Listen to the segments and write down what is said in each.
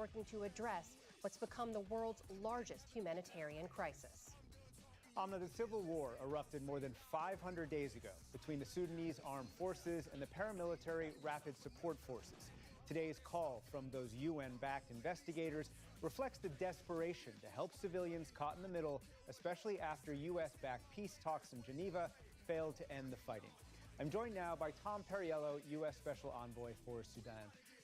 working to address what's become the world's largest humanitarian crisis. Amna, the civil war erupted more than 500 days ago between the Sudanese armed forces and the paramilitary Rapid Support Forces. Today's call from those UN-backed investigators reflects the desperation to help civilians caught in the middle, especially after U.S.-backed peace talks in Geneva failed to end the fighting. I'm joined now by Tom Perriello, U.S. Special Envoy for Sudan.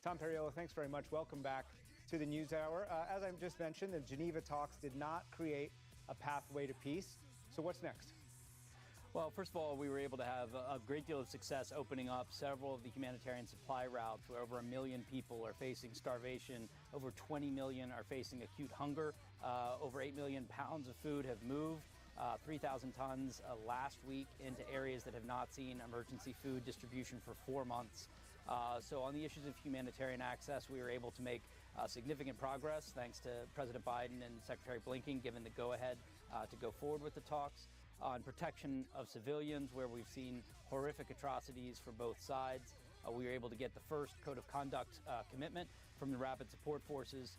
Tom Perriello, thanks very much. Welcome back to the NewsHour. As I just mentioned, the Geneva talks did not create a pathway to peace. So what's next? Well, first of all, we were able to have a great deal of success opening up several of the humanitarian supply routes where over 1 million people are facing starvation, over 20 million are facing acute hunger, over 8 million pounds of food have moved, 3,000 tons last week into areas that have not seen emergency food distribution for 4 months. So on the issues of humanitarian access, we were able to make significant progress thanks to President Biden and Secretary Blinken giving the go-ahead to go forward with the talks. On protection of civilians, where we've seen horrific atrocities for both sides, we were able to get the first code of conduct commitment from the Rapid Support Forces.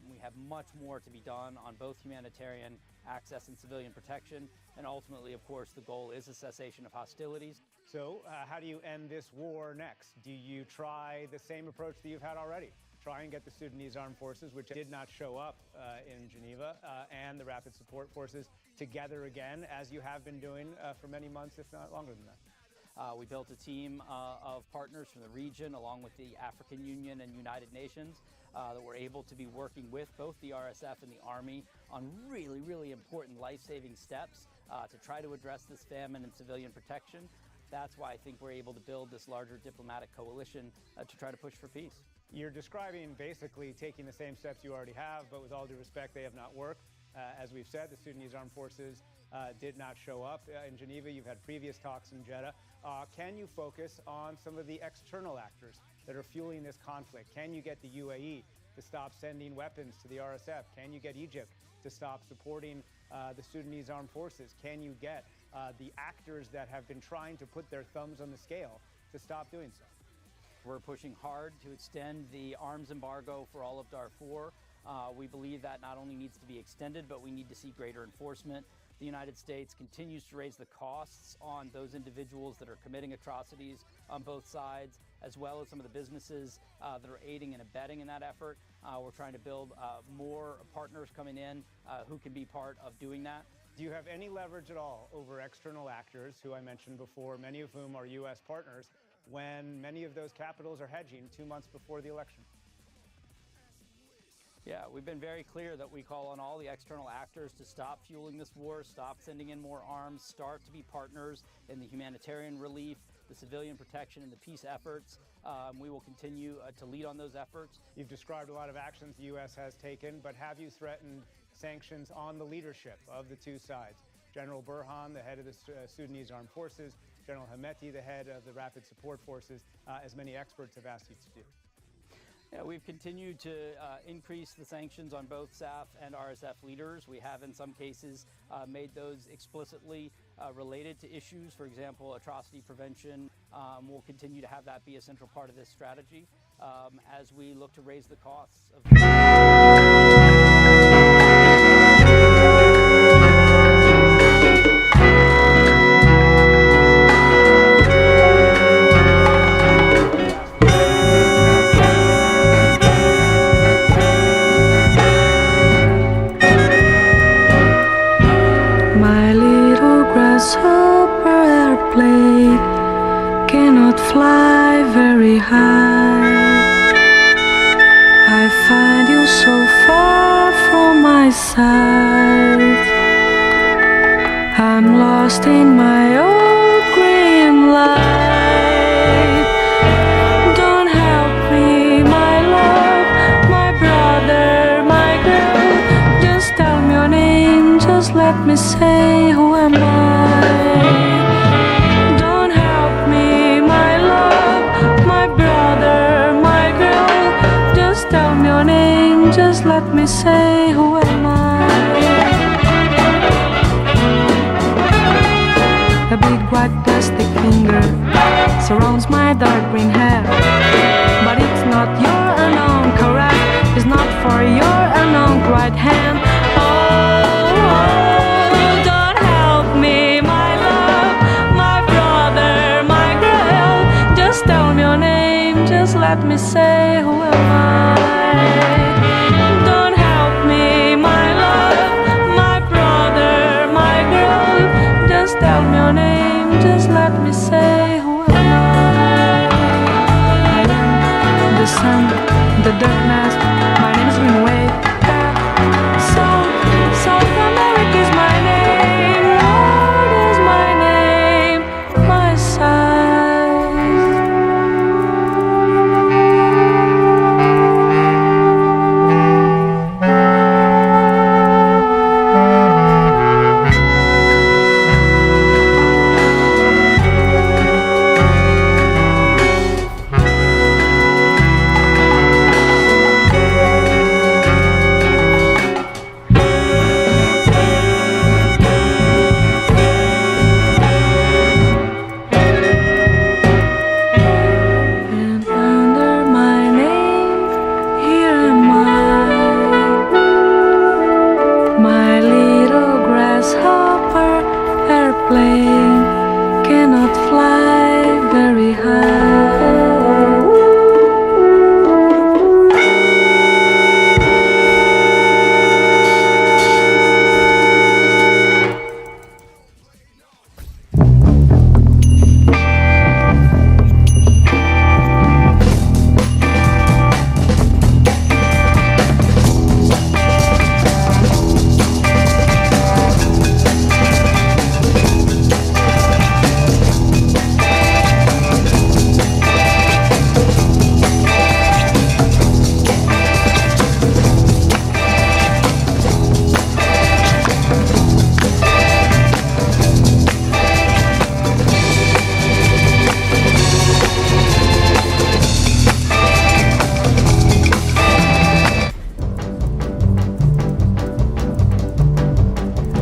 We have much more to be done on both humanitarian access and civilian protection. And ultimately, of course, the goal is a cessation of hostilities. So how do you end this war next? Do you try the same approach that you've had already? Try and get the Sudanese armed forces, which did not show up in Geneva, and the Rapid Support Forces together again, as you have been doing for many months, if not longer than that. We built a team of partners from the region, along with the African Union and United Nations, that were able to be working with both the RSF and the Army on really, really important life-saving steps to try to address this famine and civilian protection. That's why I think we're able to build this larger diplomatic coalition to try to push for peace. You're describing basically taking the same steps you already have, but with all due respect, they have not worked. As we've said, the Sudanese armed forces did not show up in Geneva. You've had previous talks in Jeddah. Can you focus on some of the external actors that are fueling this conflict? Can you get the UAE to stop sending weapons to the RSF? Can you get Egypt to stop supporting the Sudanese armed forces? Can you get the actors that have been trying to put their thumbs on the scale to stop doing so? We're pushing hard to extend the arms embargo for all of Darfur. We believe that not only needs to be extended, but we need to see greater enforcement. The United States continues to raise the costs on those individuals that are committing atrocities on both sides, as well as some of the businesses that are aiding and abetting in that effort. We're trying to build more partners coming in who can be part of doing that. Do you have any leverage at all over external actors, who I mentioned before, many of whom are U.S. partners, when many of those capitals are hedging 2 months before the election? Yeah, we've been very clear that we call on all the external actors to stop fueling this war, stop sending in more arms, start to be partners in the humanitarian relief, the civilian protection, and the peace efforts. We will continue to lead on those efforts. You've described a lot of actions the U.S. has taken, but have you threatened sanctions on the leadership of the two sides? General Burhan, the head of the Sudanese armed forces, General Hemeti, the head of the Rapid Support Forces, as many experts have asked you to do. Yeah, we've continued to increase the sanctions on both SAF and RSF leaders. We have, in some cases, made those explicitly related to issues, for example, atrocity prevention. We'll continue to have that be a central part of this strategy as we look to raise the costs of cannot fly very high. I find you so far from my side. I'm lost in my old green light. Don't help me, my love, my brother, my girl. Just tell me your name, just let me say, who am I? Just let me say, who am I? A big white plastic finger surrounds my dark green hair, but it's not your unknown, correct? It's not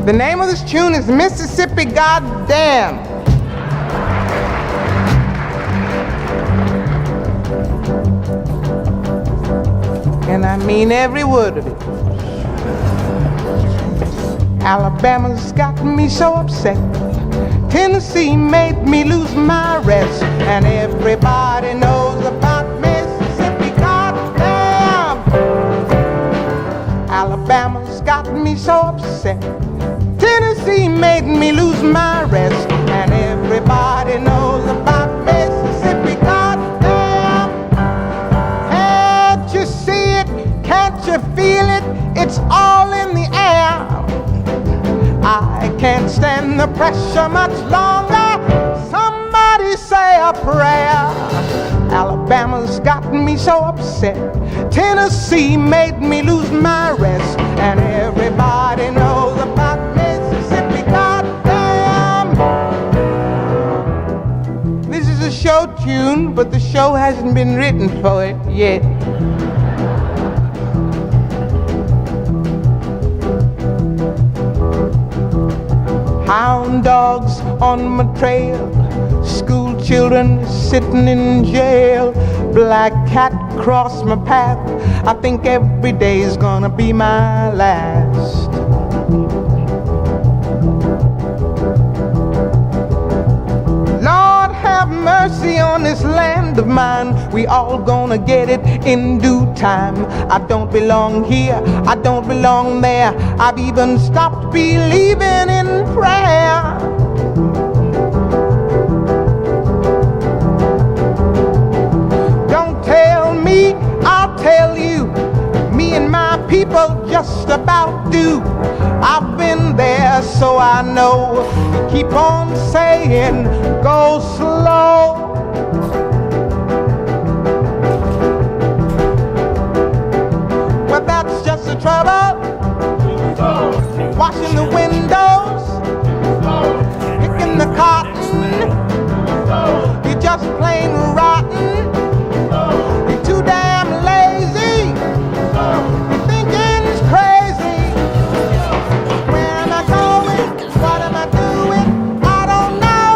The name of this tune is Mississippi Goddamn. And I mean every word of it. Alabama's got me so upset. Tennessee made me lose my rest. And everybody knows about Mississippi, goddamn. Alabama's got me so upset. Tennessee made me lose my rest. And everybody knows about Mississippi, goddamn. Can't you see it? Can't you feel it? It's all in the air. I can't stand the pressure much longer. Somebody say a prayer. Alabama's gotten me so upset. Tennessee made me lose my rest. And everybody knows about Mississippi, goddamn. This is a show tune, but the show hasn't been written for it yet. Hound dogs on my trail, school children sitting in jail, black cat cross my path. I think every day's gonna be my last. Lord have mercy on this land of mine. We all gonna get it in due time. I don't belong here, I don't belong there. I've even stopped believing in prayer. Don't tell me, I'll tell you. Me and my people just about do. I've been there, so I know. Keep on saying, go slow. Well, that's just the trouble. Washing the windows, picking the cotton. You're just plain rotten. You're too damn lazy. You're thinking it's crazy. Where am I going? What am I doing? I don't know.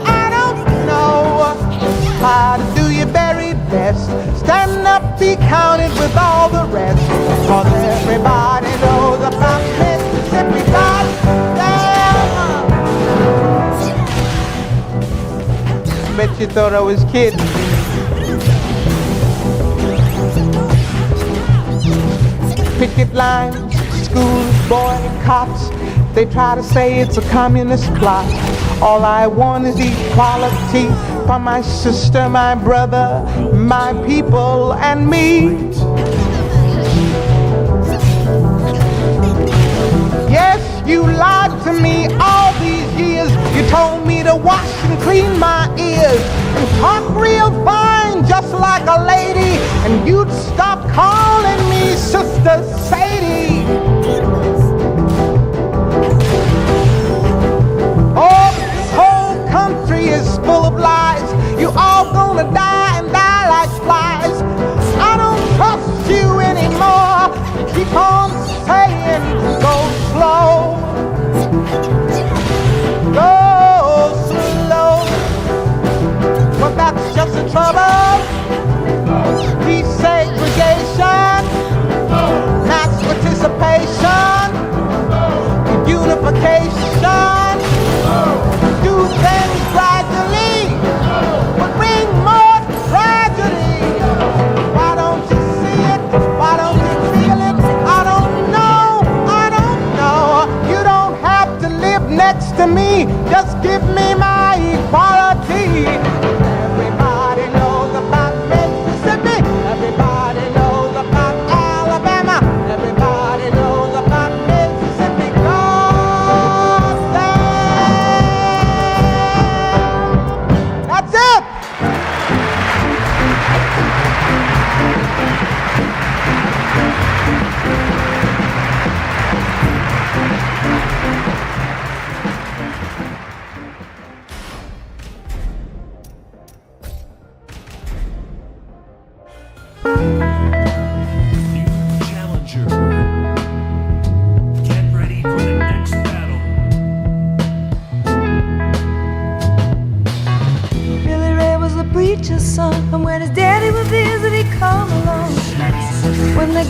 I don't know. How to do your very best. Stand up, be counted with all the rest. 'Cause everybody knows about Mississippi, goddamn. Bet you thought I was kidding. Picket lines, school boycotts. They try to say it's a communist plot. All I want is equality for my sister, my brother, my people, and me. Yes, you lied to me all these years. You told me to wash and clean my ears and talk real fine, just like a lady. And you'd stop calling me Sister Sadie. Oh, this whole country is full of lies. You all gonna die and die like flies. I don't trust you anymore. Keep on saying, go slow. Go slow. But that's just the trouble. Desegregation, mass participation, unification. Do things gradually, but bring more tragedy. Why don't you see it? Why don't you feel it? I don't know. I don't know. You don't have to live next to me. Just give me my equality. Everybody knows about Mississippi. Everybody knows about Alabama. Everybody knows about Mississippi. Goddamn. That's it.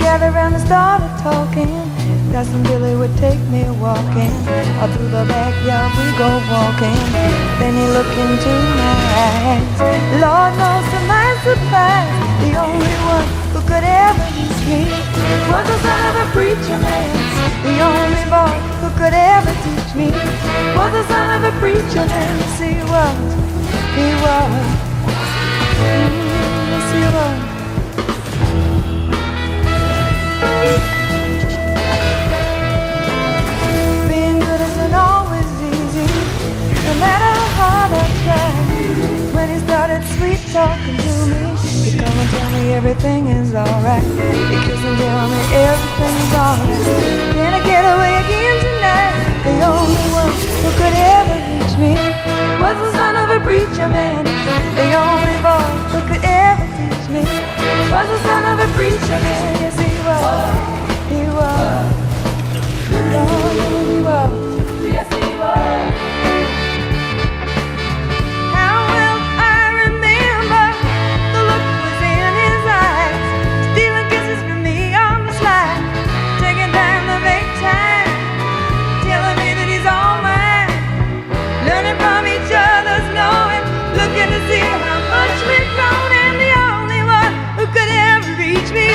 gathered round and started talking. Cousin Billy would take me walking. All through the backyard we go walking. Then he looked into my eyes. Lord knows to my surprise, the only one who could ever teach me was the son of a preacher man. The only boy who could ever teach me was the son of a preacher man. Yes, he was. He was. Yes, he was. Being good isn't always easy, no matter how hard I try. When he started sweet talking to me, he'd come and tell me everything is alright. He'd kiss and tell me everything is alright. Can I get away again tonight? The only one who could ever reach me was the son of a preacher man. The only boy who could ever teach me was the son of a preacher man. Yes, he was. He was. Oh, he was. Yes, he was. How well I remember the look was in his eyes, stealing kisses from me on the slide, taking time to make time, telling me that he's all mine, learning from each other's knowing, looking to see how much we've grown, and the only one who could ever reach me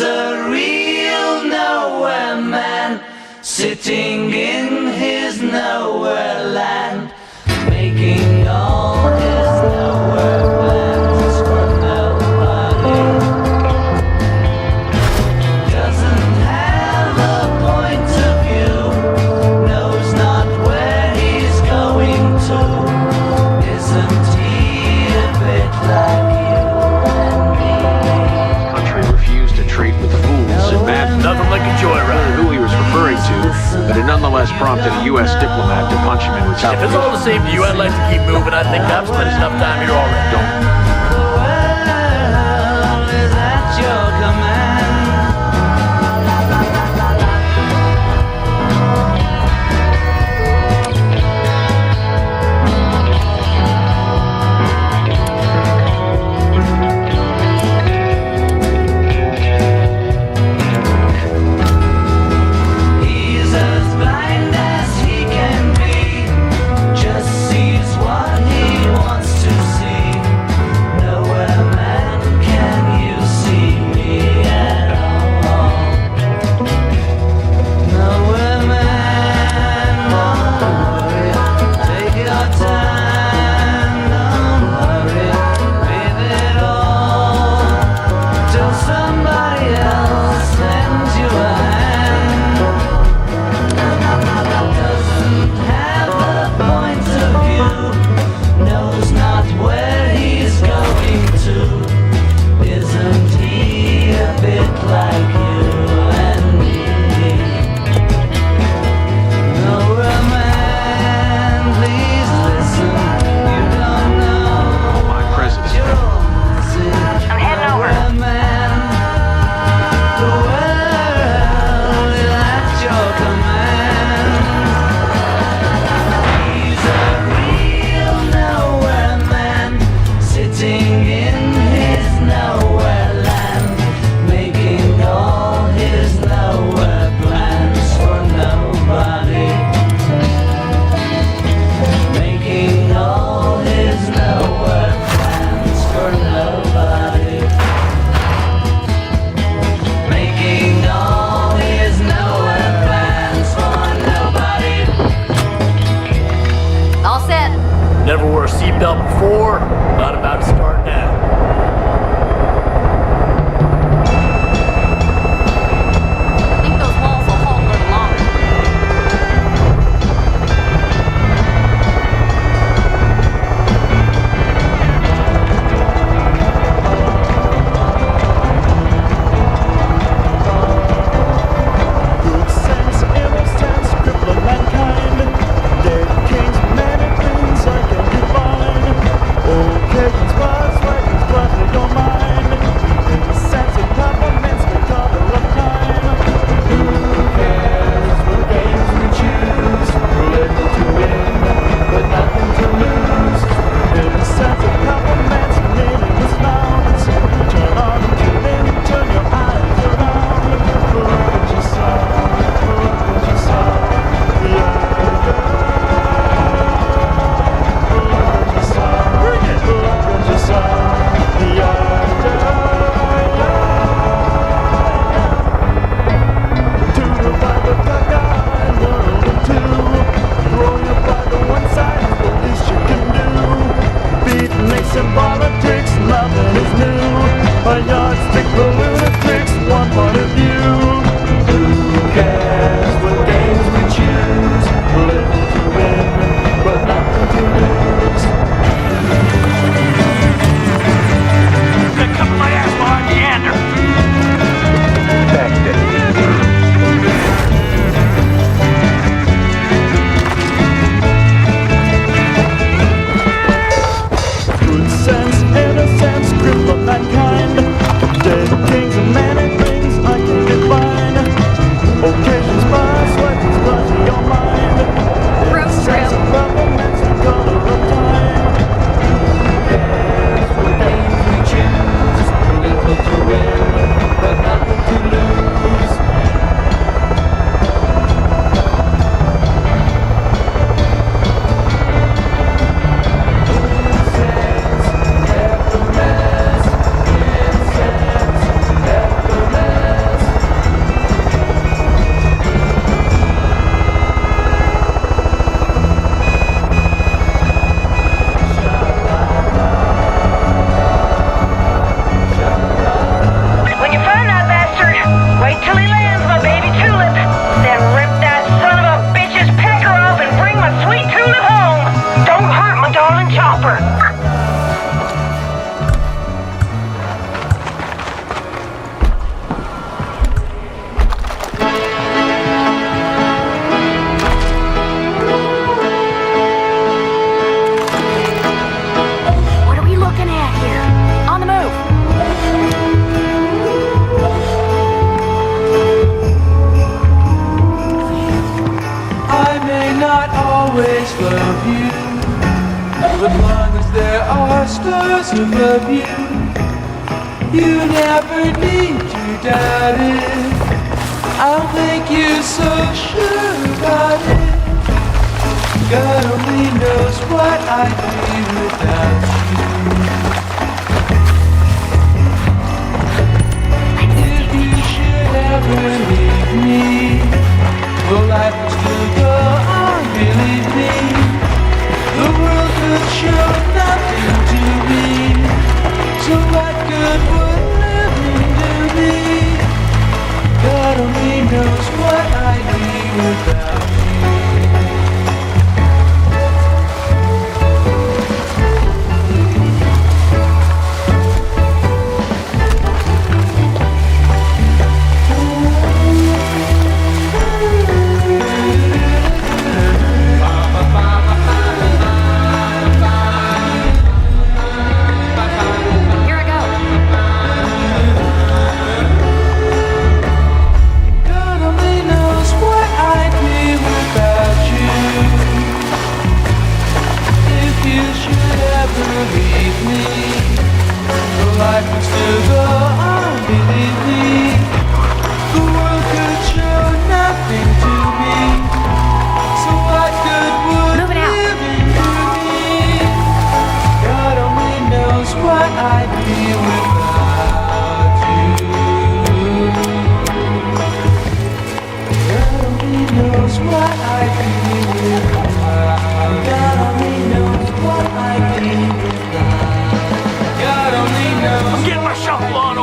a real nowhere man, sitting in his nowhere land, making all his nowhere plans for nobody. Doesn't have a point of view, knows not where he's going to. Isn't he a bit like you and me? Country refused to trade with fools and madmen. Nothing like a joyride. Who he was referring to, but it nonetheless prompted a U.S. diplomat to punch him in If it's all the same to you, I'd like to keep moving. I think I've spent enough time here already. The world is at your command. He's as blind as he can be, just sees what he wants to see. Nowhere man, can you see me at all? Nowhere man, don't worry, take your time, don't worry, leave it all till somebody else lends you a hand. Doesn't have a point of view, knows not where he's going to. Isn't he a bit like you and me? Nowhere man, please listen. You don't know my president. I'm heading over. Man, the world is at your command. He's a real nowhere man, sitting in his nowhere land, making all his nowhere plans for nobody. Making all his nowhere plans for nobody. Making all his nowhere plans for nobody. All set. Never wore a seatbelt before, not about to start now. I think those walls will hold a little longer. Good sense, ill sense, cripple mankind. Dead kings, men and queens, I can define. Old Kagan's bars, wagons, blood are stars above you. You never need to doubt it. I'll make you so sure about it. God only knows what I'd be without you. If you should ever leave me, well, life will still go on, believe me. The world could show nothing to me. So what good would living do me? God only knows what I'd be without you. I'm getting my shuffle on,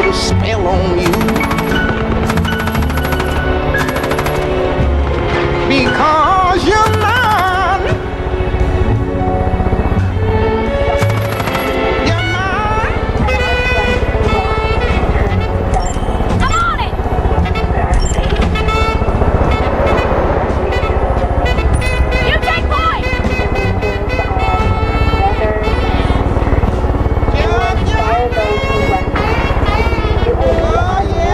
a spell on you. Because you're mine. You're mine. I'm on it! You take point! Oh, yeah.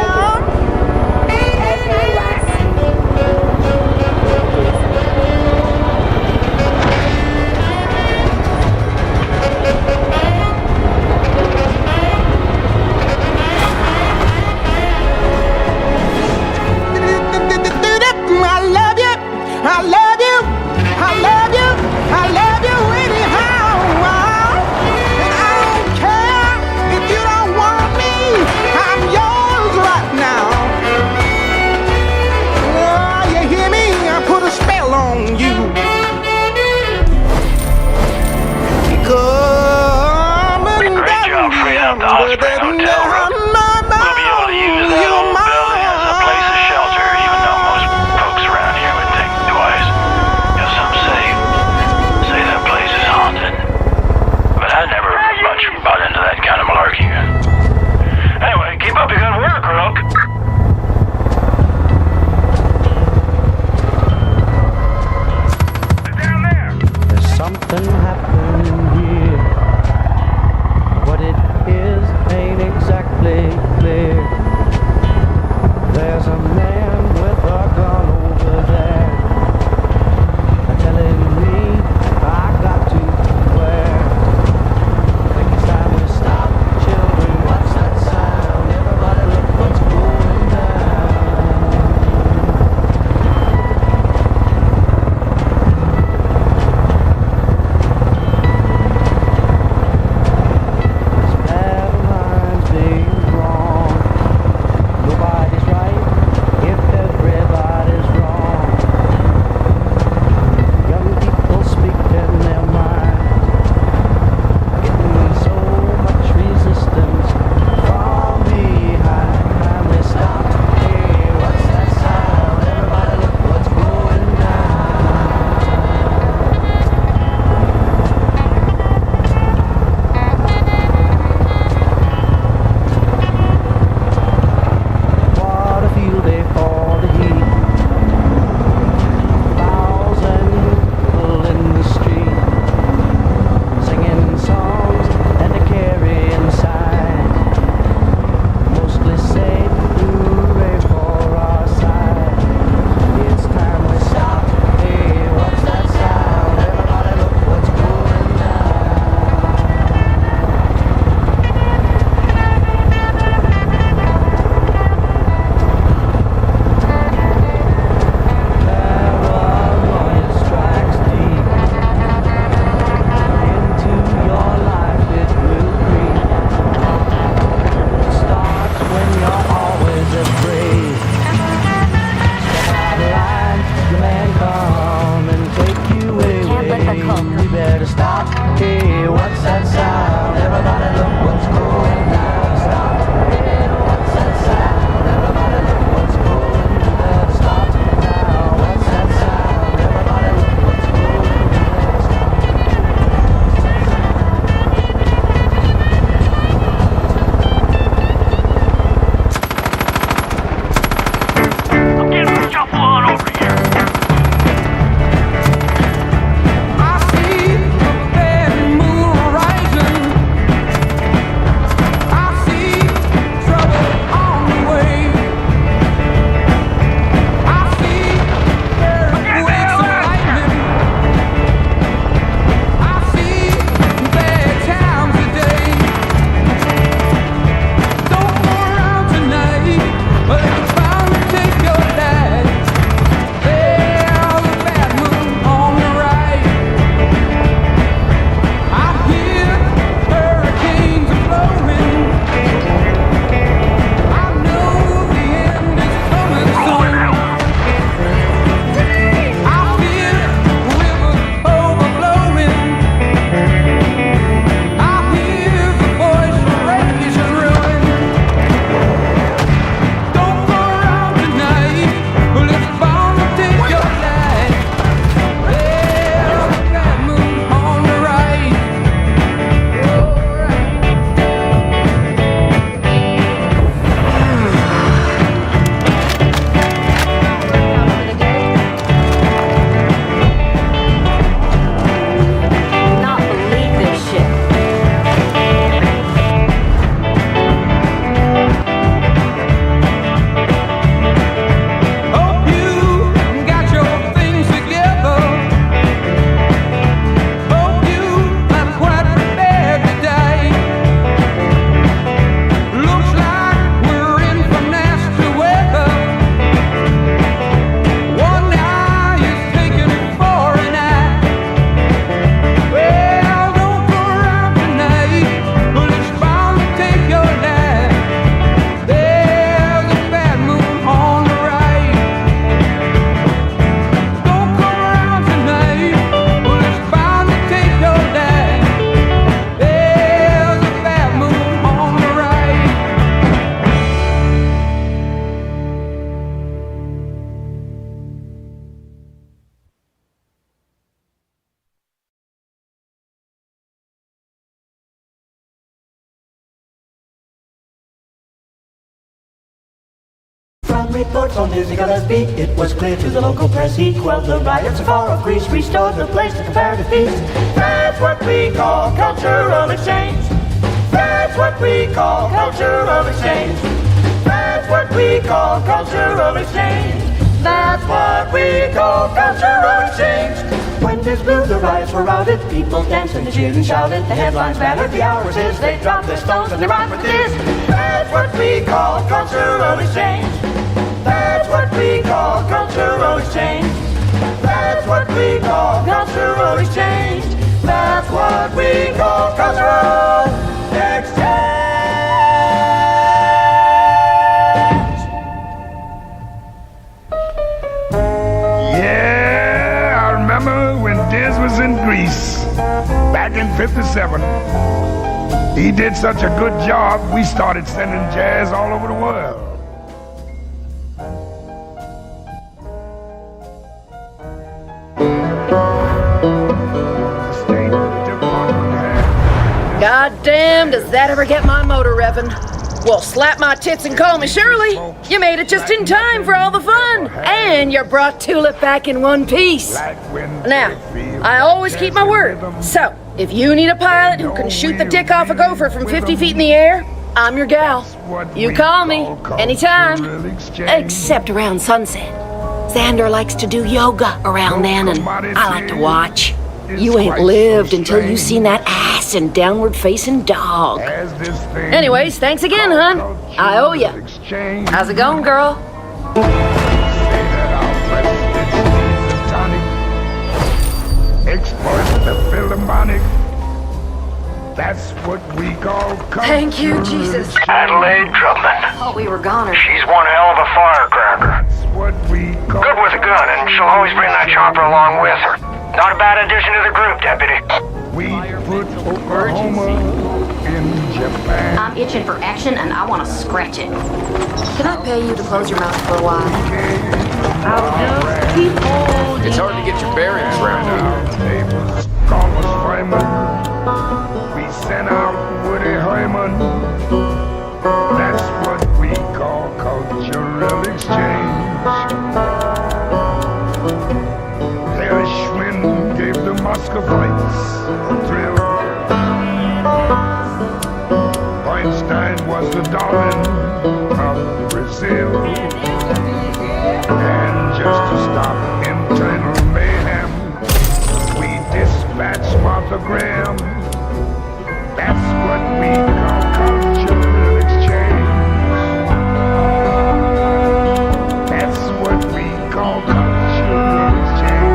reports on Dizzy Gillespie, it was clear to the local press he quelled the riots of far off Greece, restored the place to comparative peace. That's what we call cultural exchange. That's what we call cultural exchange. That's what we call cultural exchange. That's what we call cultural exchange. When Diz blew, the riots were routed. People danced and cheered and shouted. The headlines bannered the hour was his. They dropped their stones and they rhymed with this. That's what we call cultural exchange. That's what we call cultural exchange. That's what we call cultural exchange. That's what we call cultural exchange. Yeah, I remember when Diz was in Greece back in '57. He did such a good job, we started sending jazz all over the world. God damn, does that ever get my motor revving? Well, slap my tits and call me Shirley. You made it just in time for all the fun. And you brought Tulip back in one piece. Now, I always keep my word. So, if you need a pilot who can shoot the dick off a gopher from 50 feet in the air, I'm your gal. You call me anytime. Except around sunset. Xander likes to do yoga around then, and I like to watch. You ain't lived until you seen that ass and downward-facing dog. Anyways, thanks again, hon. I owe ya. How's it going, girl? Exploit the Philharmonic. That's what we call culture. Thank you, Jesus. Adelaide Drummond. Thought we were goners. She's one hell of a firecracker. What we call good with a gun, and she'll always bring that chopper along with her. Not a bad addition to the group, Deputy. We put Oklahoma in Japan. I'm itching for action and I want to scratch it. Can I pay you to close your mouth for a while? It's hard to get your bearings around here. Neighbors call us Freeman. We sent out Woody Herman. That's what we call cultural exchange. Harry Schwinn gave the Muscovites a thrill. Einstein was the Darwin of Brazil. And just to stop internal mayhem, we dispatched Martha Graham. That's what we call cultural exchange. That's what we call cultural exchange.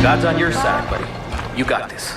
God's on your side, buddy. You got this.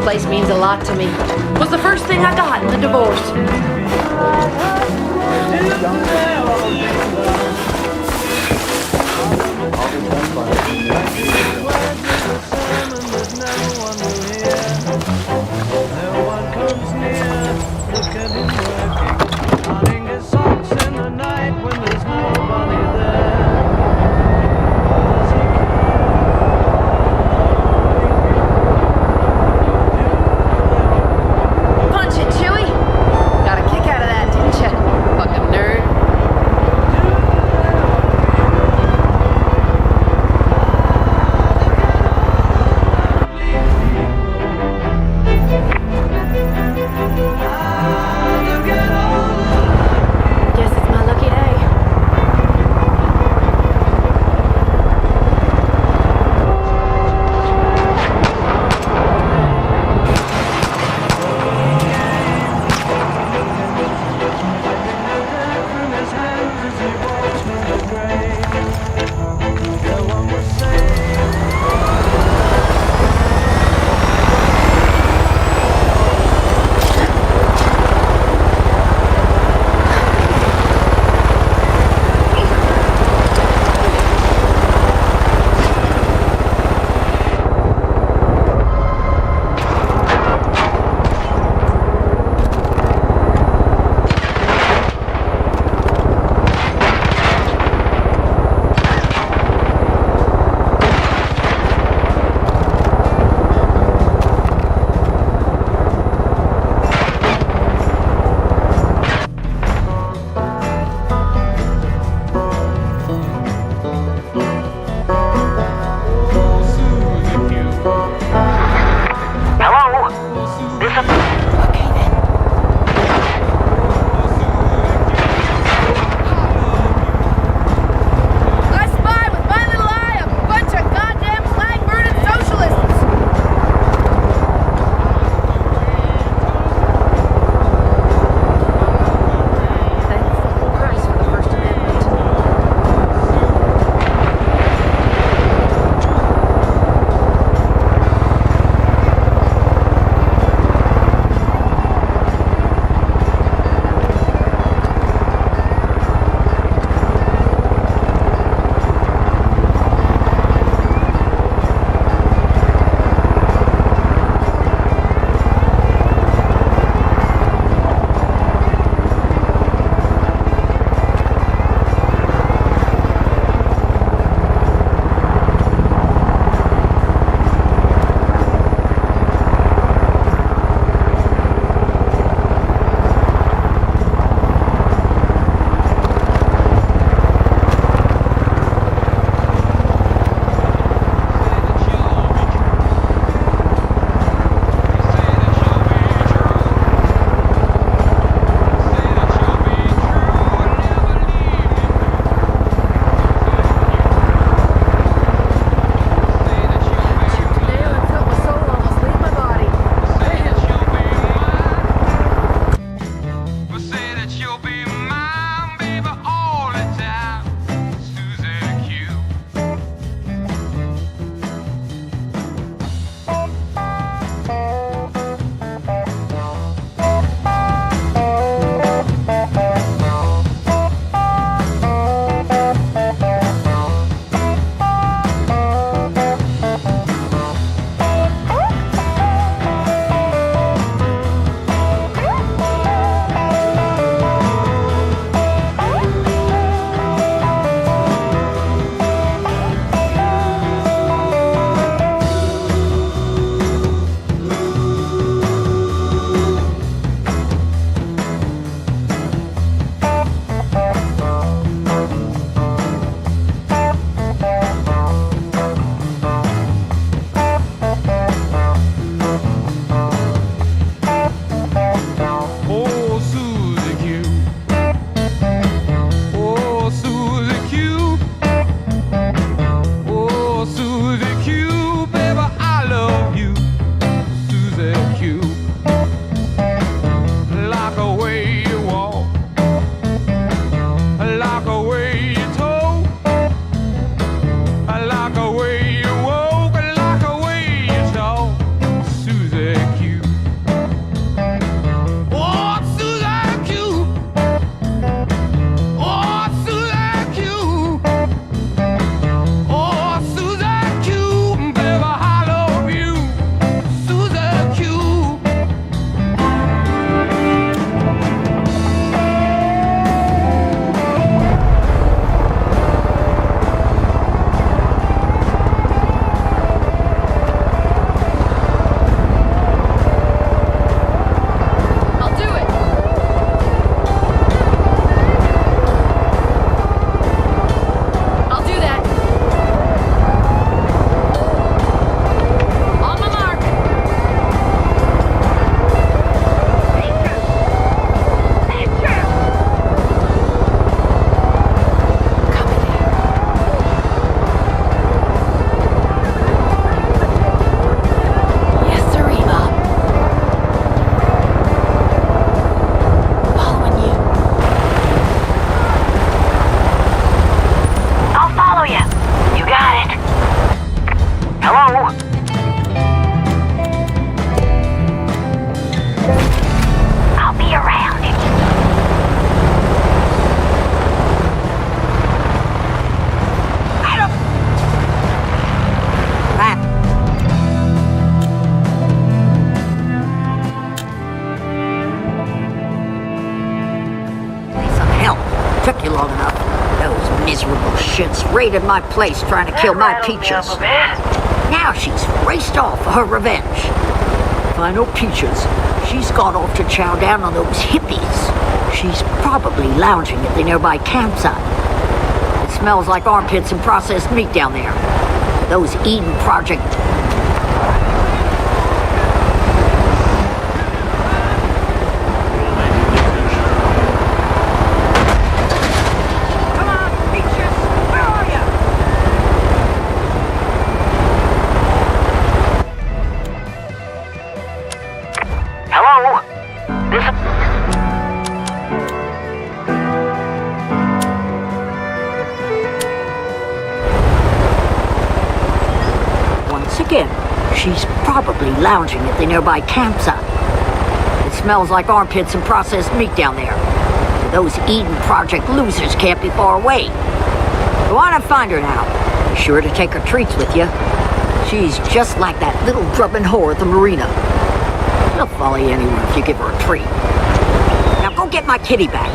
place means a lot to me. Was the first thing I got in the divorce. Punch it, Chewie. Got a kick out of that, didn't ya? Fucking nerd. miserable shits raided my place trying to kill my Peaches. Now she's raced off for her revenge. If I know Peaches, she's gone off to chow down on those hippies. She's probably lounging at the nearby campsite. It smells like armpits and processed meat down there. Those Eden Project... She's probably lounging at the nearby campsite. It smells like armpits and processed meat down there. Those Eden Project losers can't be far away. Go on and find her now. Be sure to take her treats with you. She's just like that little drubbing whore at the marina. She'll follow you anywhere if you give her a treat. Now go get my kitty back.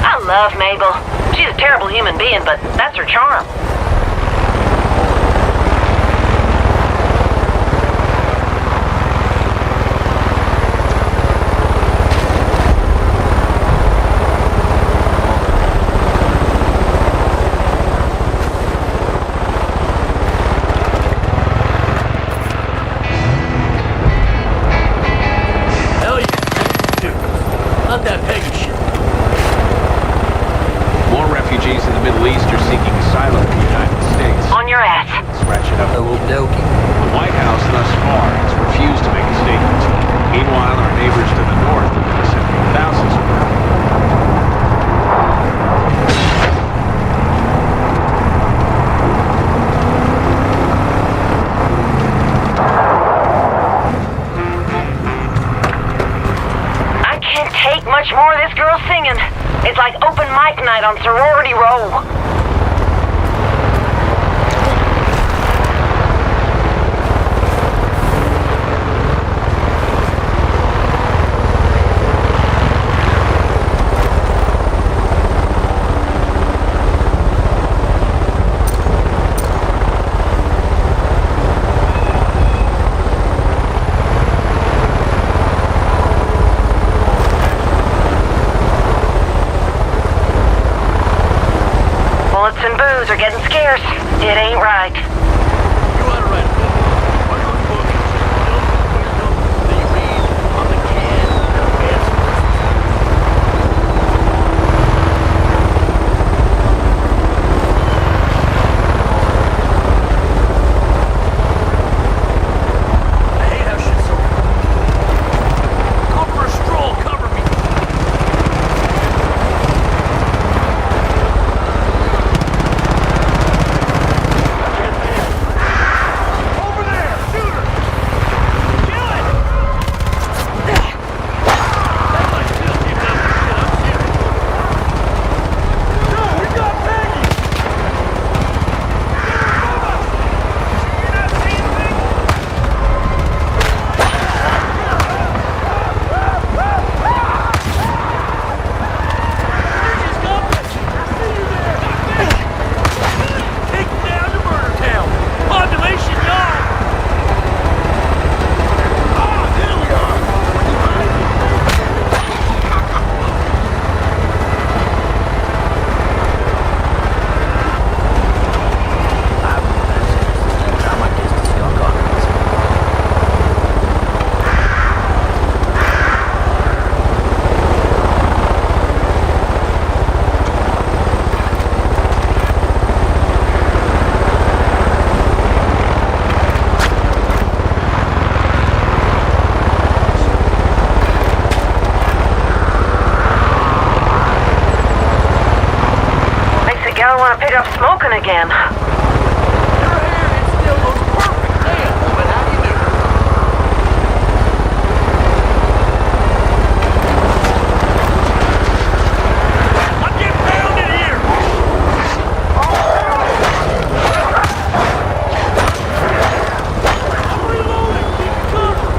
I love Mabel. She's a terrible human being, but that's her charm. It's like open mic night on Sorority Row. And booze are getting scarce. It ain't right. You ought to write a book. One of those books that you read on the can of bad I hate how shit's so... Go for a stroll, cover me. I want to pick up smoking again. Your hair, it still looks perfect. Damn, woman, how do you do? I'm getting pounded here. I'm reloading. Keep cover.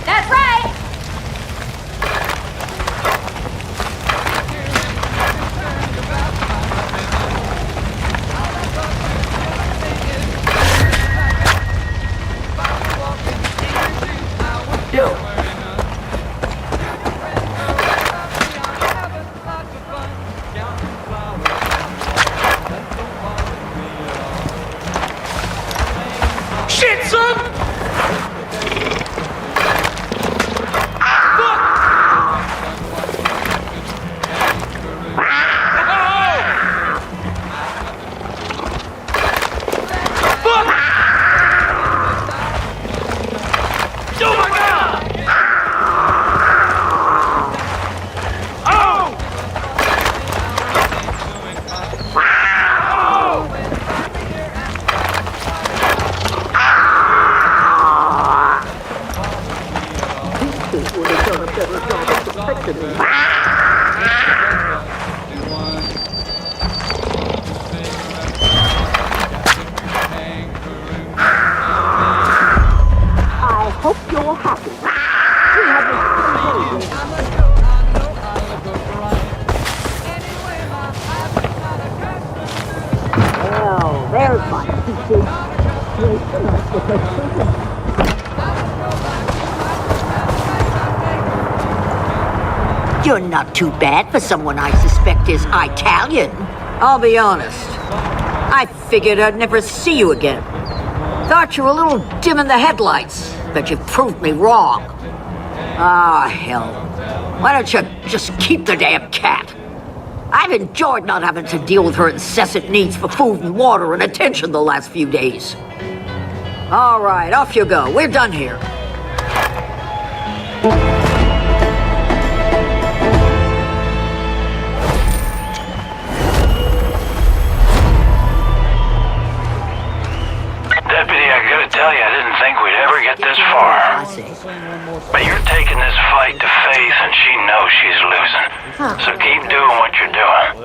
That's right! Shit, son! I hope you're happy. Well, there's my peaches. You're not too bad for someone I suspect is Italian. I'll be honest. I figured I'd never see you again. Thought you were a little dim in the headlights, but you've proved me wrong. Ah, hell. Why don't you just keep the damn cat? I've enjoyed not having to deal with her incessant needs for food and water and attention the last few days. All right, off you go. We're done here. Deputy, I gotta tell you, I didn't think we'd ever get this far. But you're taking this fight to Faith, and she knows she's losing. So keep doing what you're doing.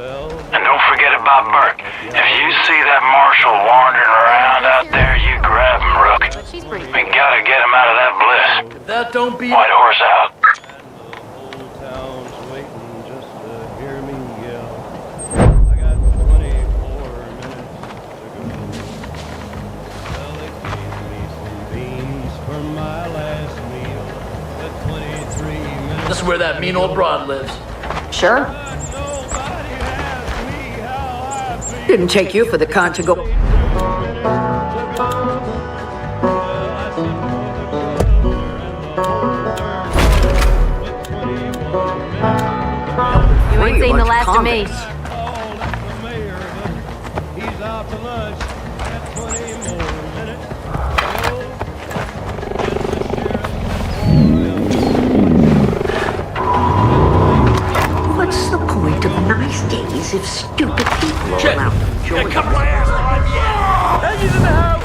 And don't forget about Burke. If you see that marshal wandering around out there, you grab him, Rook. We gotta get him out of that bliss. If that don't be... White horse out. This is where that mean old broad lives. Sure. Didn't take you for the kind to go. You ain't seen the last of me. He's out to lunch at 20 more minutes. What's the point of nice days if stupid people are around to enjoy them? Come my ass on, yeah! He's in the house!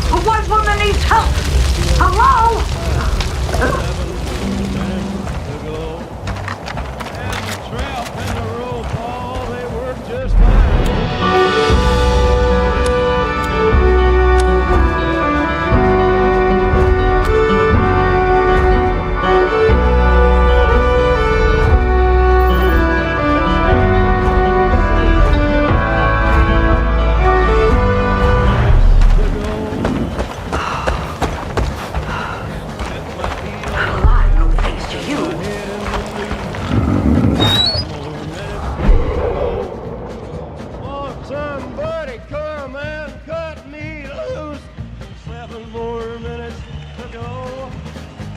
A white woman needs help! Hello? Somebody come and cut me loose. 7 more minutes to go.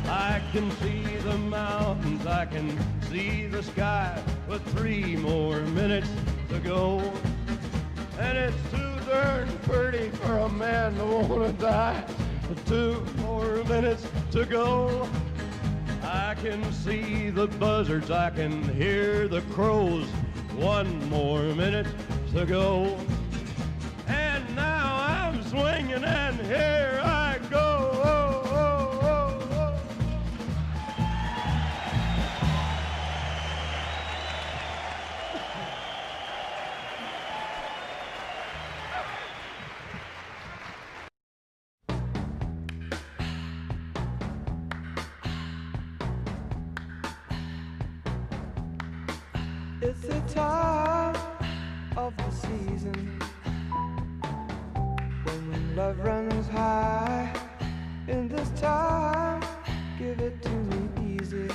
I can see the mountains, I can see the sky, with 3 more minutes to go. And it's too darn pretty for a man to wanna die. 2 more minutes to go. I can see the buzzards, I can hear the crows. 1 more minute to go. It's the time of the season when love runs high. In this time, give it to me easy,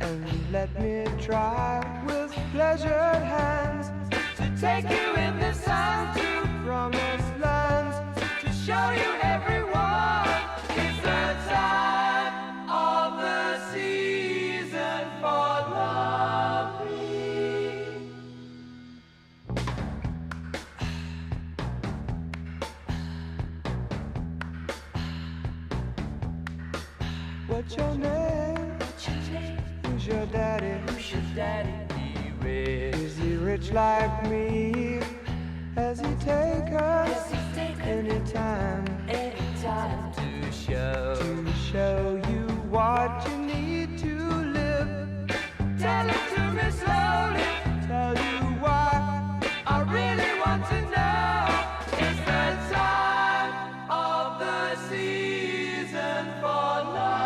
and let me try with pleasured hands to take you in the sun to promised lands, to show you everyone. It's the time of the season for loving. What's your name? Who's your daddy? Is he rich like me? Has he take us anytime to show you what you need to live? Tell it to me slowly, tell you why I really want to know. It's the time of the season for loving.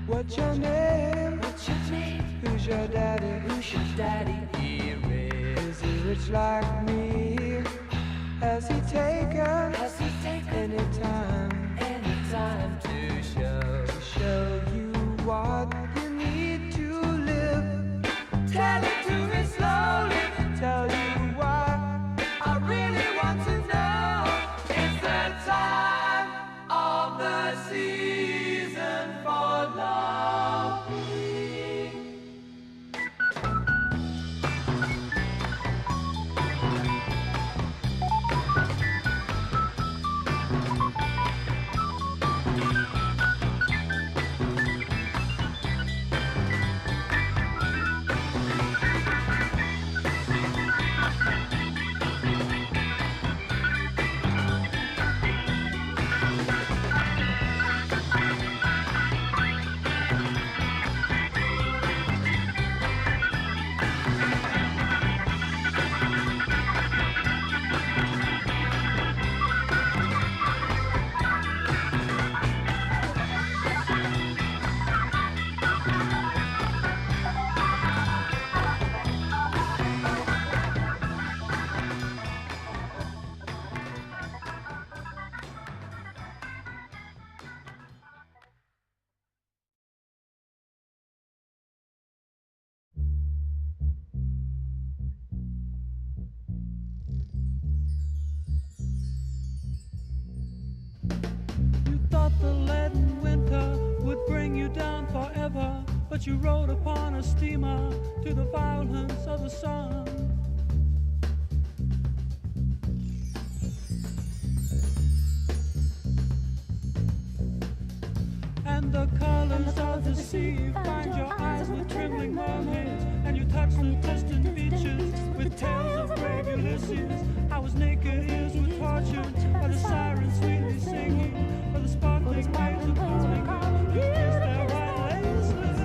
What's your name? Who's your daddy? Is he rich like me? Has he taken anytime to show you what you need to live? Tell it to me slowly, tell you why I really want to know. It's the time of the season for loving. Thought the leaden winter would bring you down forever, but you rode upon a steamer to the violence of the sun. And the colors of the sea find your eyes with trembling mermaids, and you touch the distant beaches with tales of brave Ulysses. I was naked, ears were tortured by the sirens sweetly singing, by the sparkling waves of blue. You kissed their white laces.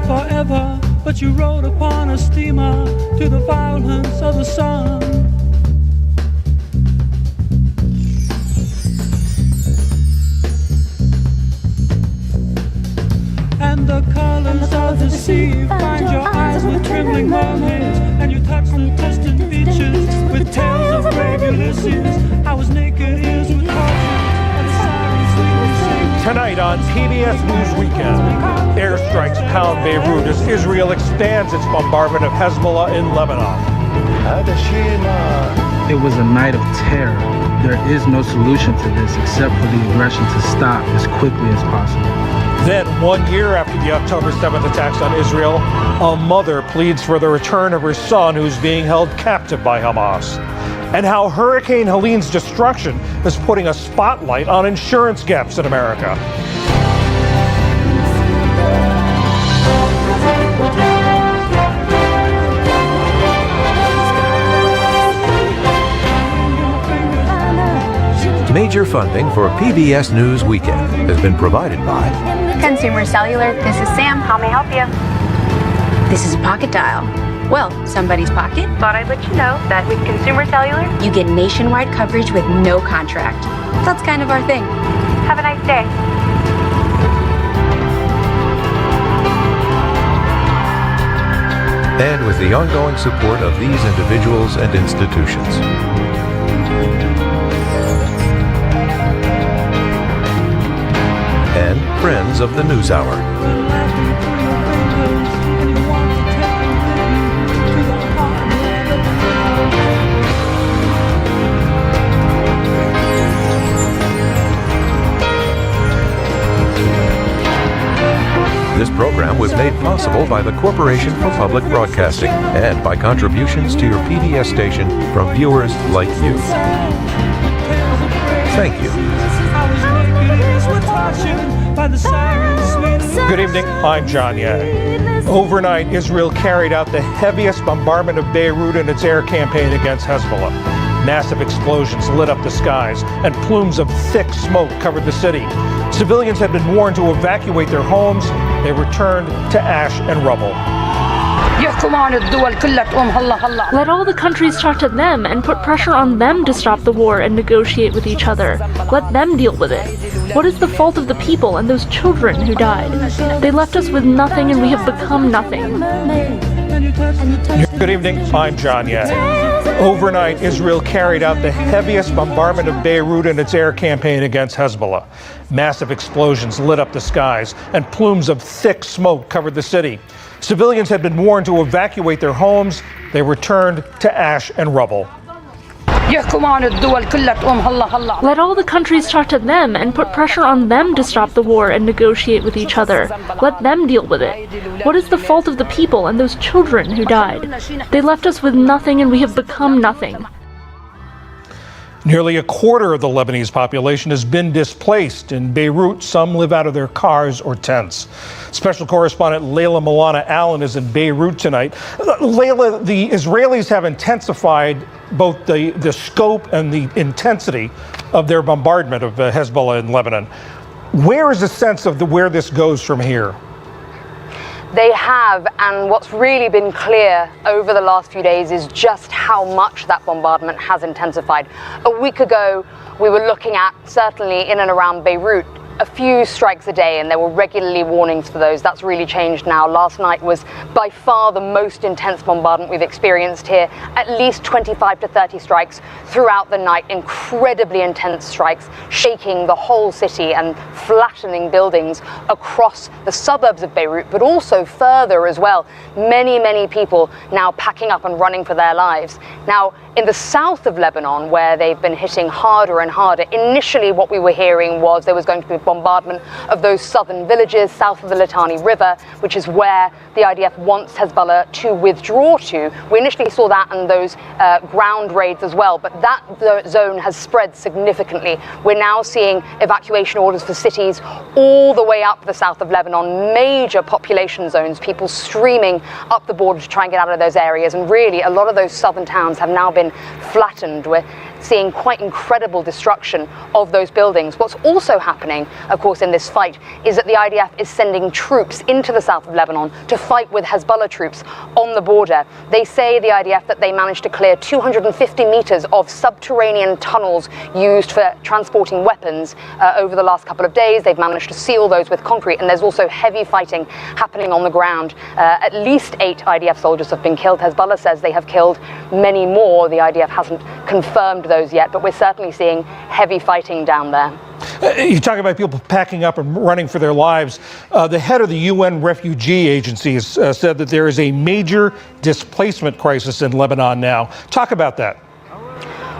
Forever, but you rode upon a steamer to the violence of the sun. And the colors of the sea find your eyes with trembling mermaids, and you touch the distant beaches with tales of brave Ulysses. I was naked, ears were tortured, and the Tonight on PBS News Weekend, airstrikes pound Beirut as Israel expands its bombardment of Hezbollah in Lebanon. It was a night of terror. There is no solution to this except for the aggression to stop as quickly as possible. Then, 1 year after the October 7th attacks on Israel, a mother pleads for the return of her son who's being held captive by Hamas. And how Hurricane Helene's destruction is putting a spotlight on insurance gaps in America. Major funding for PBS News Weekend has been provided by Consumer Cellular. This is Sam. How may I help you? This is a pocket dial. Well, somebody's pocket. Thought I'd let you know that with Consumer Cellular, you get nationwide coverage with no contract. That's kind of our thing. Have a nice day. and with the ongoing support of these individuals and institutions. And friends of the NewsHour. This program was made possible by the Corporation for Public Broadcasting and by contributions to your PBS station from viewers like you. Thank you. Good evening, I'm John Yang. Overnight, Israel carried out the heaviest bombardment of Beirut in its air campaign against Hezbollah. Massive explosions lit up the skies, and plumes of thick smoke covered the city. Civilians had been warned to evacuate their homes. They returned to ash and rubble. Let all the countries talk to them and put pressure on them to stop the war and negotiate with each other. Let them deal with it. What is the fault of the people and those children who died? They left us with nothing and we have become nothing. Good evening, I'm John Yang. Overnight, Israel carried out the heaviest bombardment of Beirut in its air campaign against Hezbollah. Massive explosions lit up the skies, and plumes of thick smoke covered the city. Civilians had been warned to evacuate their homes. They returned to ash and rubble. Let all the countries talk to them and put pressure on them to stop the war and negotiate with each other. Let them deal with it. What is the fault of the people and those children who died? They left us with nothing and we have become nothing. Nearly a quarter of the Lebanese population has been displaced. In Beirut, some live out of their cars or tents. Special correspondent Layla Milana Allen is in Beirut tonight. Layla, the Israelis have intensified both the scope and the intensity of their bombardment of Hezbollah in Lebanon. Where is the sense of where this goes from here? They have, and what's really been clear over the last few days is just how much that bombardment has intensified. A week ago, we were looking at, certainly in and around Beirut, a few strikes a day, and there were regularly warnings for those. That's really changed now. Last night was by far the most intense bombardment we've experienced here. At least 25 to 30 strikes throughout the night, incredibly intense strikes, shaking the whole city and flattening buildings across the suburbs of Beirut, but also further as well. Many, many people now packing up and running for their lives. Now, in the south of Lebanon, where they've been hitting harder and harder, initially what we were hearing was there was going to be bombardment of those southern villages south of the Litani River, which is where the IDF wants Hezbollah to withdraw to. We initially saw that and those ground raids as well, but that zone has spread significantly. We're now seeing evacuation orders for cities all the way up the south of Lebanon, major population zones, people streaming up the border to try and get out of those areas. And really, a lot of those southern towns have now been flattened. We're seeing quite incredible destruction of those buildings. What's also happening, of course, in this fight is that the IDF is sending troops into the south of Lebanon to fight with Hezbollah troops on the border. They say, the IDF, that they managed to clear 250 meters of subterranean tunnels used for transporting weapons over the last couple of days. They've managed to seal those with concrete, and there's also heavy fighting happening on the ground. At least 8 IDF soldiers have been killed. Hezbollah says they have killed many more. The IDF hasn't confirmed those yet, but we're certainly seeing heavy fighting down there. You talk about people packing up and running for their lives. The head of the UN Refugee Agency has said that there is a major displacement crisis in Lebanon now. Talk about that.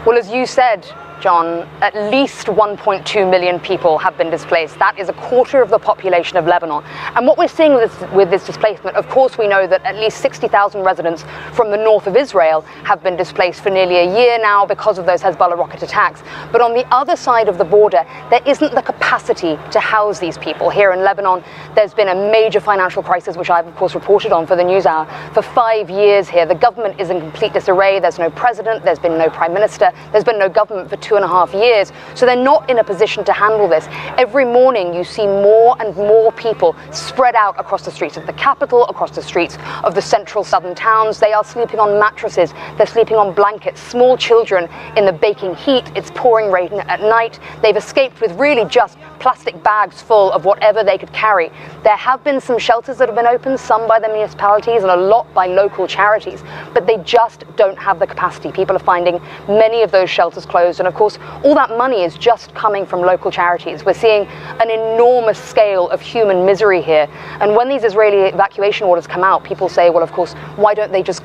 Well, as you said, John, at least 1.2 million people have been displaced. That is a quarter of the population of Lebanon. And what we're seeing with this displacement, of course, we know that at least 60,000 residents from the north of Israel have been displaced for nearly a year now because of those Hezbollah rocket attacks. But on the other side of the border, there isn't the capacity to house these people. Here in Lebanon, there's been a major financial crisis, which I've, of course, reported on for the NewsHour. For 5 years here, the government is in complete disarray. There's no president, there's been no prime minister, there's been no government for 2.5 years. So they're not in a position to handle this. Every morning you see more and more people spread out across the streets of the capital, across the streets of the central southern towns. They are sleeping on mattresses, they're sleeping on blankets, small children in the baking heat. It's pouring rain at night. They've escaped with really just plastic bags full of whatever they could carry. There have been some shelters that have been opened, some by the municipalities and a lot by local charities, but they just don't have the capacity. People are finding many of those shelters closed, and of course all that money is just coming from local charities. We're seeing an enormous scale of human misery here, and when these Israeli evacuation orders come out, people say, well, of course, why don't they just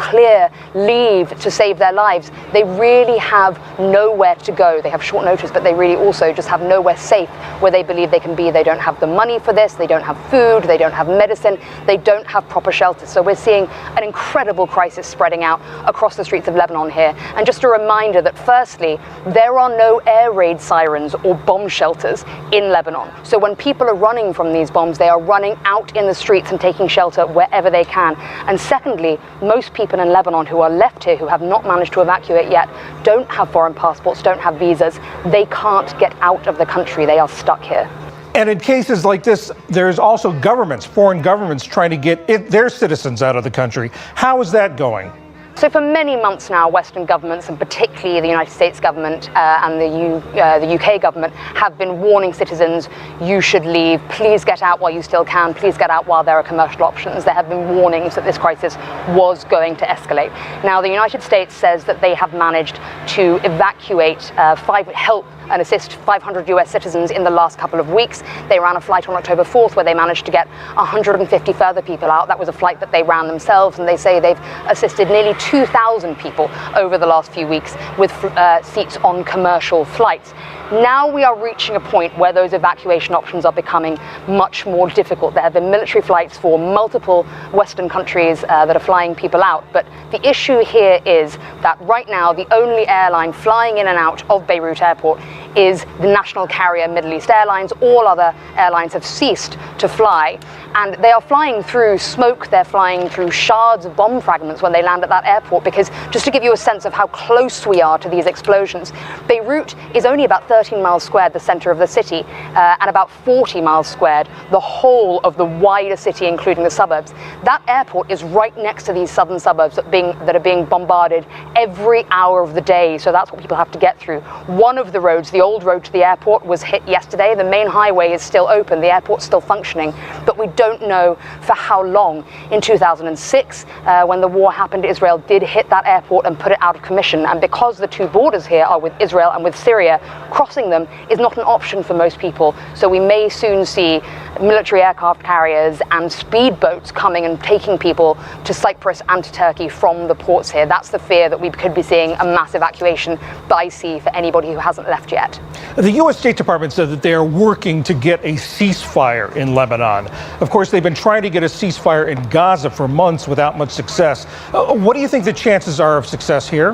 leave to save their lives? They really have nowhere to go. They have short notice, but they really also just have nowhere safe where they believe they can be. They don't have the money for this, they don't have food, they don't have medicine, they don't have proper shelters. So we're seeing an incredible crisis spreading out across the streets of Lebanon here. And just a reminder that firstly, there are no air raid sirens or bomb shelters in Lebanon. So when people are running from these bombs, they are running out in the streets and taking shelter wherever they can. And secondly, most people in Lebanon who are left here, who have not managed to evacuate yet, don't have foreign passports, don't have visas. They can't get out of the country. They are stuck here. And in cases like this, there's also governments, foreign governments, trying to get their citizens out of the country. How is that going? So for many months now, Western governments, and particularly the United States government and the UK government, have been warning citizens, you should leave, please get out while you still can, please get out while there are commercial options. There have been warnings that this crisis was going to escalate. Now, the United States says that they have managed to evacuate, help and assist 500 US citizens in the last couple of weeks. They ran a flight on October 4th where they managed to get 150 further people out. That was a flight that they ran themselves, and they say they've assisted nearly 2,000 people over the last few weeks with seats on commercial flights. Now we are reaching a point where those evacuation options are becoming much more difficult. There have been military flights for multiple Western countries that are flying people out. But the issue here is that right now the only airline flying in and out of Beirut Airport is the national carrier Middle East Airlines. All other airlines have ceased to fly. And they are flying through smoke, they're flying through shards of bomb fragments when they land at that airport, because just to give you a sense of how close we are to these explosions, Beirut is only about 13 miles squared, the center of the city, and about 40 miles squared, the whole of the wider city, including the suburbs. That airport is right next to these southern suburbs that are being bombarded every hour of the day, so that's what people have to get through. One of the roads, the old road to the airport, was hit yesterday. The main highway is still open, the airport's still functioning, but we don't know for how long. In 2006, when the war happened, Israel did hit that airport and put it out of commission, and because the two borders here are with Israel and with Syria, crossing them is not an option for most people. So we may soon see military aircraft carriers and speedboats coming and taking people to Cyprus and to Turkey from the ports here. That's the fear, that we could be seeing a mass evacuation by sea for anybody who hasn't left yet. The U.S. State Department said that they are working to get a ceasefire in Lebanon. Of course, they've been trying to get a ceasefire in Gaza for months without much success. What do you think the chances are of success here?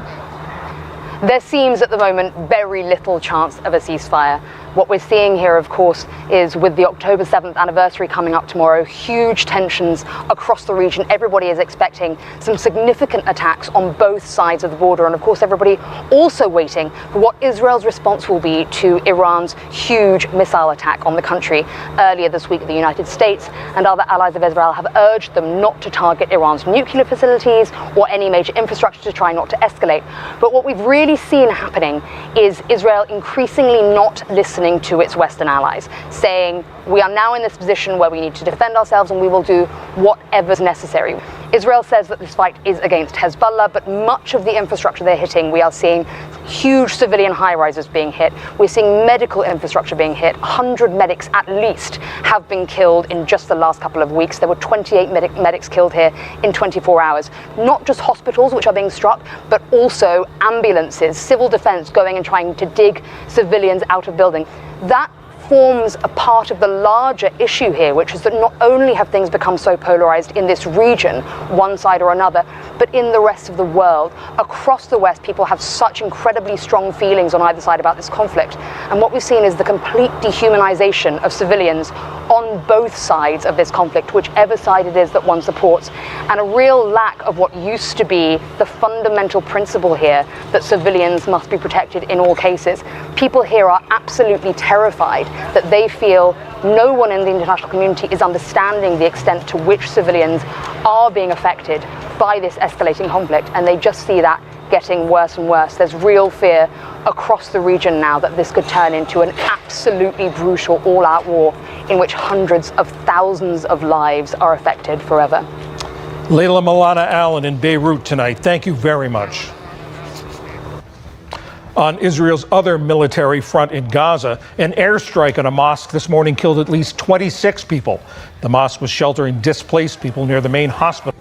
There seems at the moment very little chance of a ceasefire. What we're seeing here, of course, is with the October 7th anniversary coming up tomorrow, huge tensions across the region. Everybody is expecting some significant attacks on both sides of the border. And of course, everybody also waiting for what Israel's response will be to Iran's huge missile attack on the country. Earlier this week, the United States and other allies of Israel have urged them not to target Iran's nuclear facilities or any major infrastructure to try not to escalate. But what we've really seen happening is Israel increasingly not listening to its Western allies, saying we are now in this position where we need to defend ourselves and we will do whatever's necessary. Israel says that this fight is against Hezbollah, but much of the infrastructure they're hitting, we are seeing huge civilian high-rises being hit. We're seeing medical infrastructure being hit. 100 medics at least have been killed in just the last couple of weeks. There were 28 medics killed here in 24 hours. Not just hospitals which are being struck, but also ambulances, civil defense going and trying to dig civilians out of buildings. That forms a part of the larger issue here, which is that not only have things become so polarized in this region, one side or another, but in the rest of the world. Across the West, people have such incredibly strong feelings on either side about this conflict. And what we've seen is the complete dehumanization of civilians on both sides of this conflict, whichever side it is that one supports, and a real lack of what used to be the fundamental principle here, that civilians must be protected in all cases. People here are absolutely terrified that they feel no one in the international community is understanding the extent to which civilians are being affected by this escalating conflict, and they just see that getting worse and worse. There's real fear across the region now that this could turn into an absolutely brutal all-out war in which hundreds of thousands of lives are affected forever. Layla Milana Allen in Beirut tonight. Thank you very much. On Israel's other military front in Gaza, an airstrike on a mosque this morning killed at least 26 people. The mosque was sheltering displaced people near the main hospital.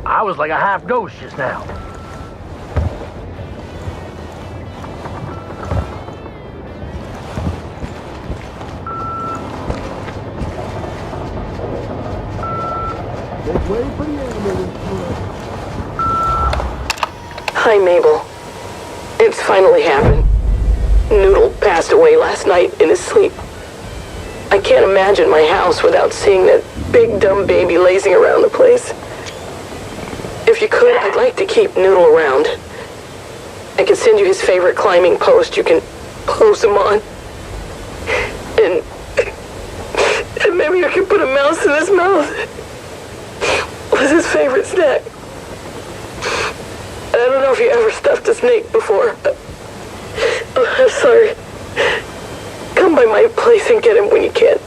I was like a half ghost just now. Hi, Mabel. It's finally happened. Noodle passed away last night in his sleep. I can't imagine my house without seeing that big dumb baby lazing around the place. If you could, I'd like to keep Noodle around. I can send you his favorite climbing post. You can pose him on. And maybe I can put a mouse in his mouth. Was his favorite snack. I don't know if you ever stuffed a snake before. Oh, I'm sorry. Come by my place and get him when you can.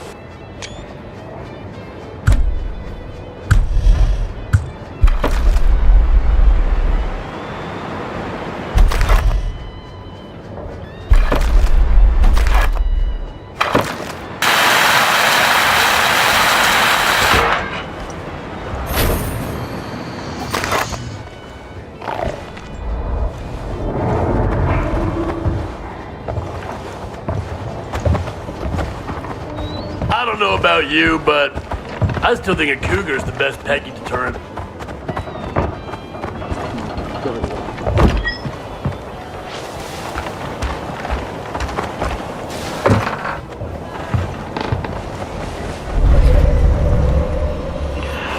I don't know about you, but I still think a cougar's the best peggy deterrent.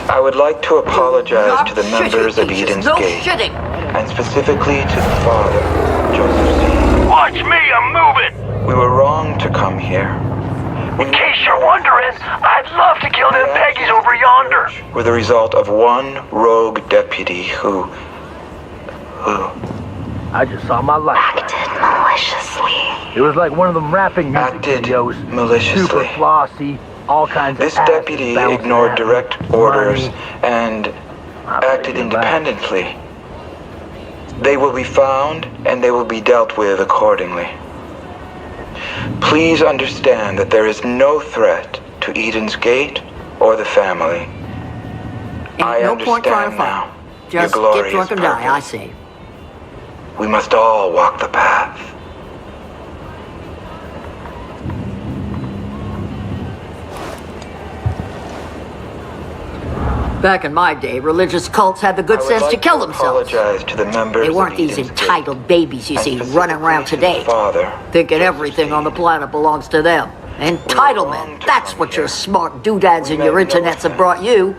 I would like to apologize to the members of Eden's Gate, and specifically to the father, Joseph C. Watch me, I'm moving! We were wrong to come here. In case you're wondering, I'd love to kill them Peggies over yonder. Were the result of one rogue deputy who I just saw my life. acted maliciously. It was like one of them rapping music videos. Maliciously. Super flossy, all kinds This of deputy ignored direct orders and acted independently. They will be found and they will be dealt with accordingly. Please understand that there is no threat to Eden's Gate or the family. I no point trying understand to now. fight. Your Just glorious get drunk and die, I purpose. see. We must all walk the path. Back in my day, religious cults had the good sense to kill themselves. Apologize to the members They weren't of these Eden's entitled babies you see running around today, Father. thinking everything on the planet belongs to them. Entitlement, that's what your smart doodads and your internets have brought you.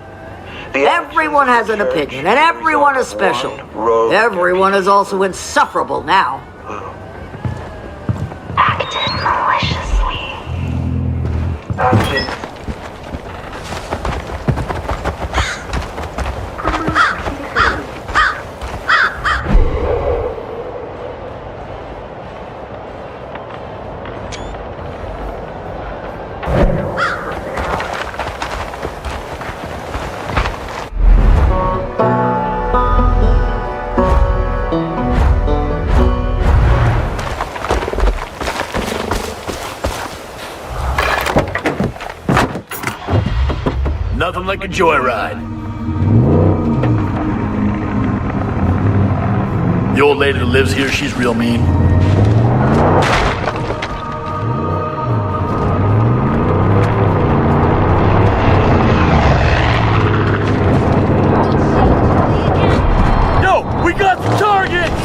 Everyone has an opinion, and everyone is special. Everyone is also insufferable now. Acted maliciously. Nothing like a joyride. The old lady that lives here, she's real mean. Yo, we got some targets!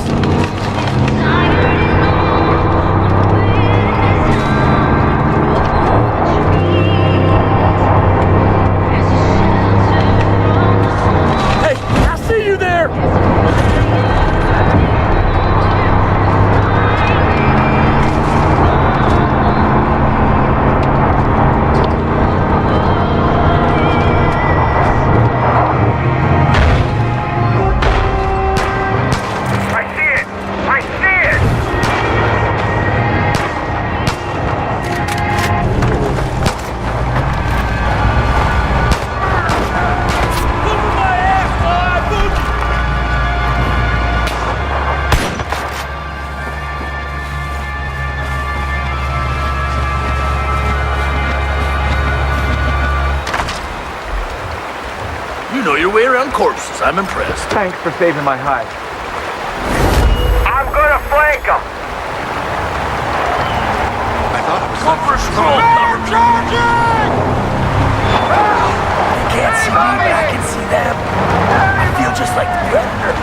You know your way around corpses. I'm impressed. Thanks for saving my hide. I'm gonna flank him. I thought it was cover strong. Charging! They can't see me, but I can see them. I feel just like the Predator.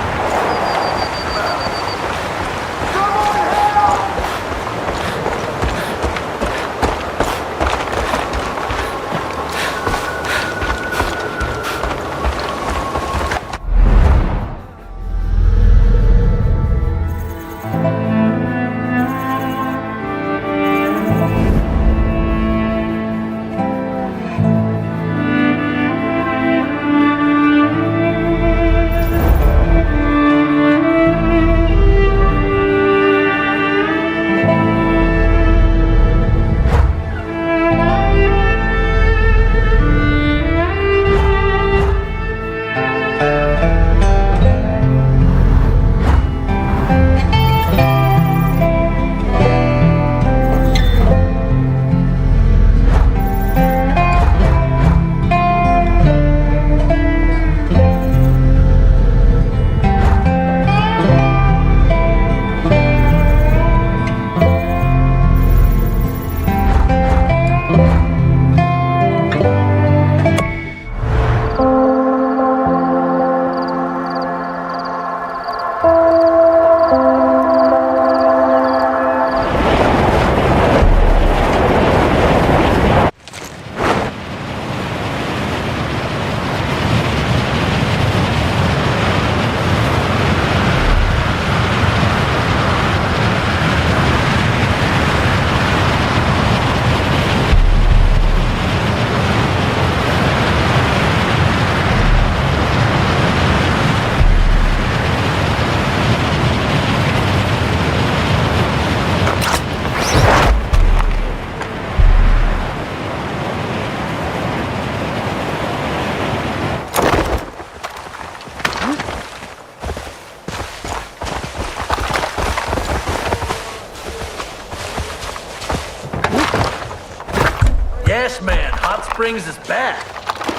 Yes, man, hot springs is bad.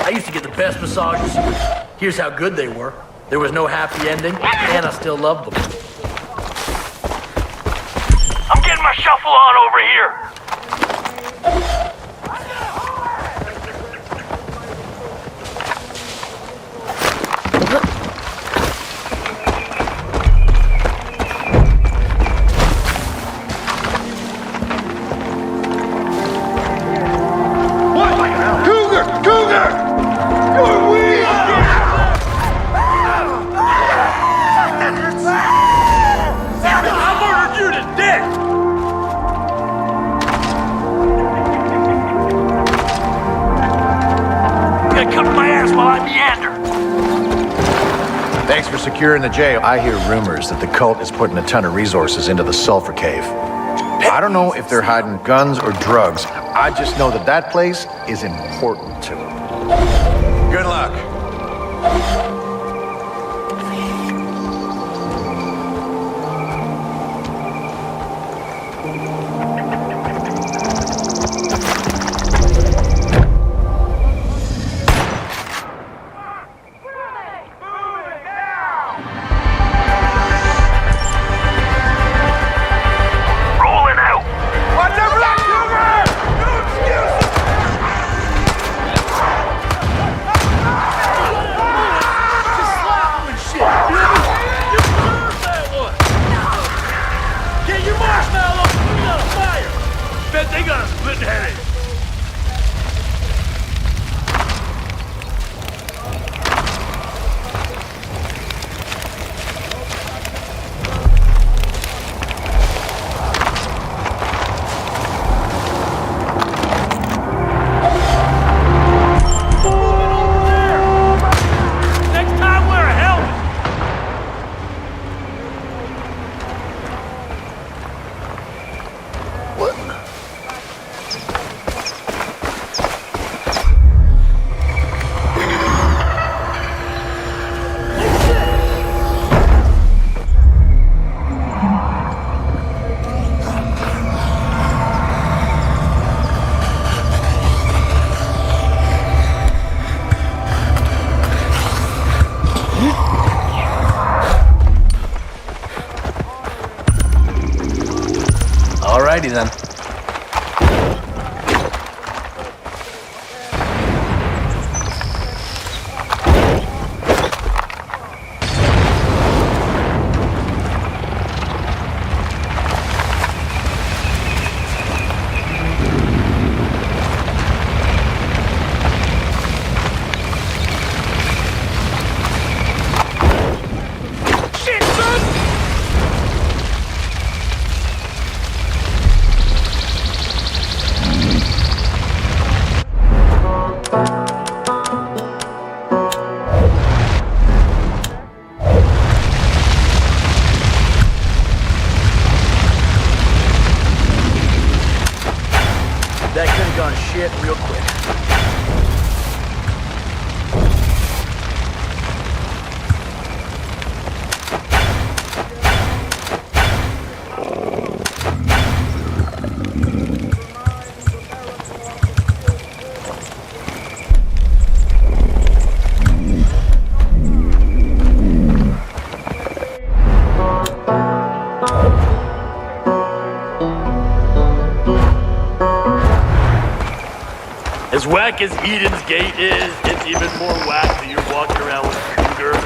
I used to get the best massages. Here's how good they were. There was no happy ending, and I still loved them. I'm getting my shuffle on over here. commander. Thanks for securing the jail. I hear rumors that the cult is putting a ton of resources into the Sulfur Cave. I don't know if they're hiding guns or drugs. I just know that that place is important to them. Good luck. Alrighty then. That could have gone shit real quick. As whack as Eden's Gate is, it's even more whack that you're walking around with a cougar.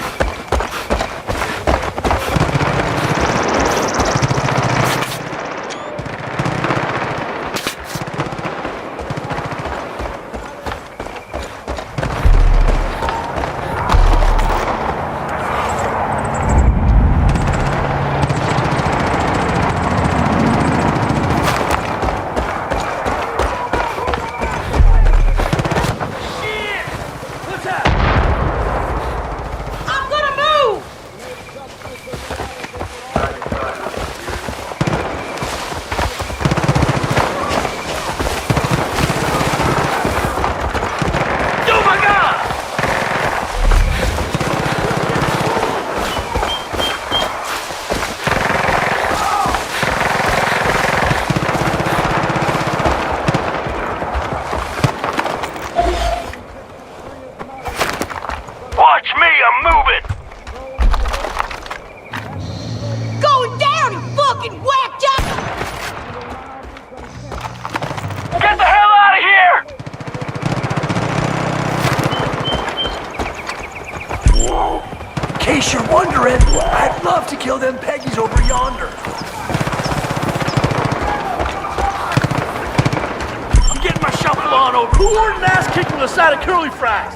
Watch me, I'm moving! Going down, you fucking whack job! Get the hell out of here! In case you're wondering, I'd love to kill them Peggies over yonder. I'm getting my shuffle on over. Who ordered an ass kicked with a side of curly fries?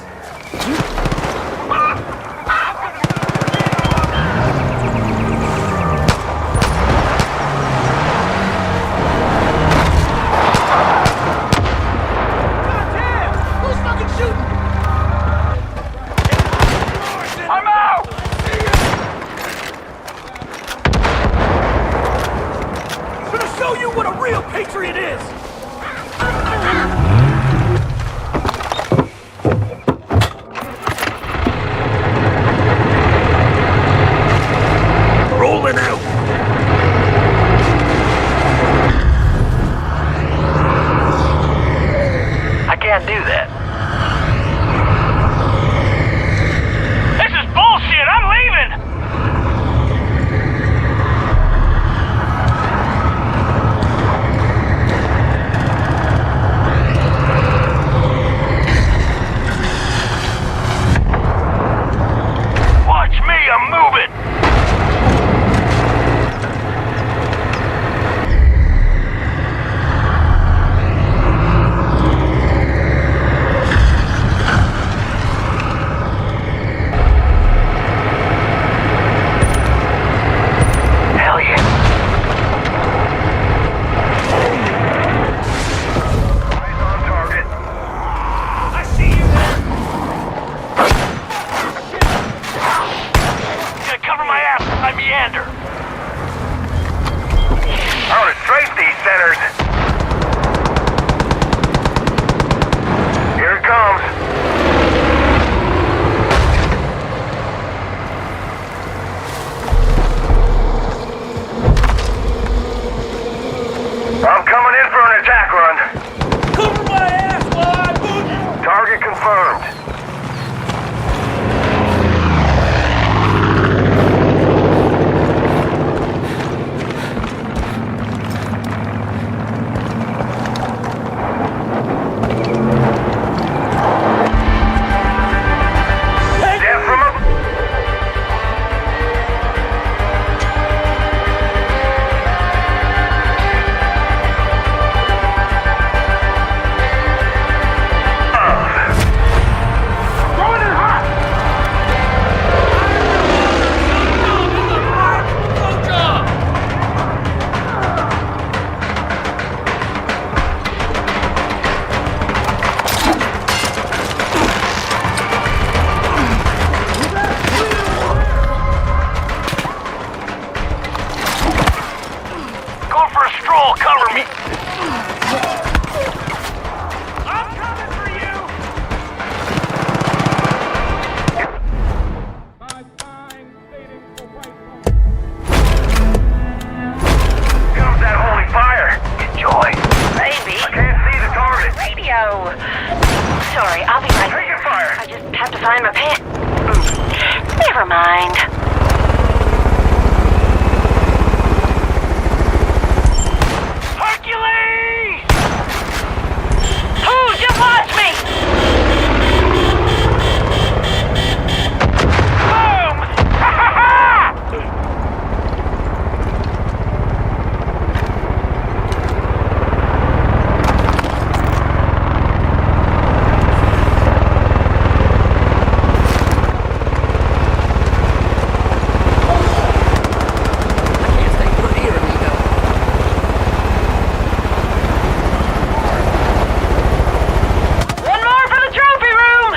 Who's fucking shooting? Never mind. Hercules! Oh, just watch me! Boom! Ha ha ha! One more for the trophy room!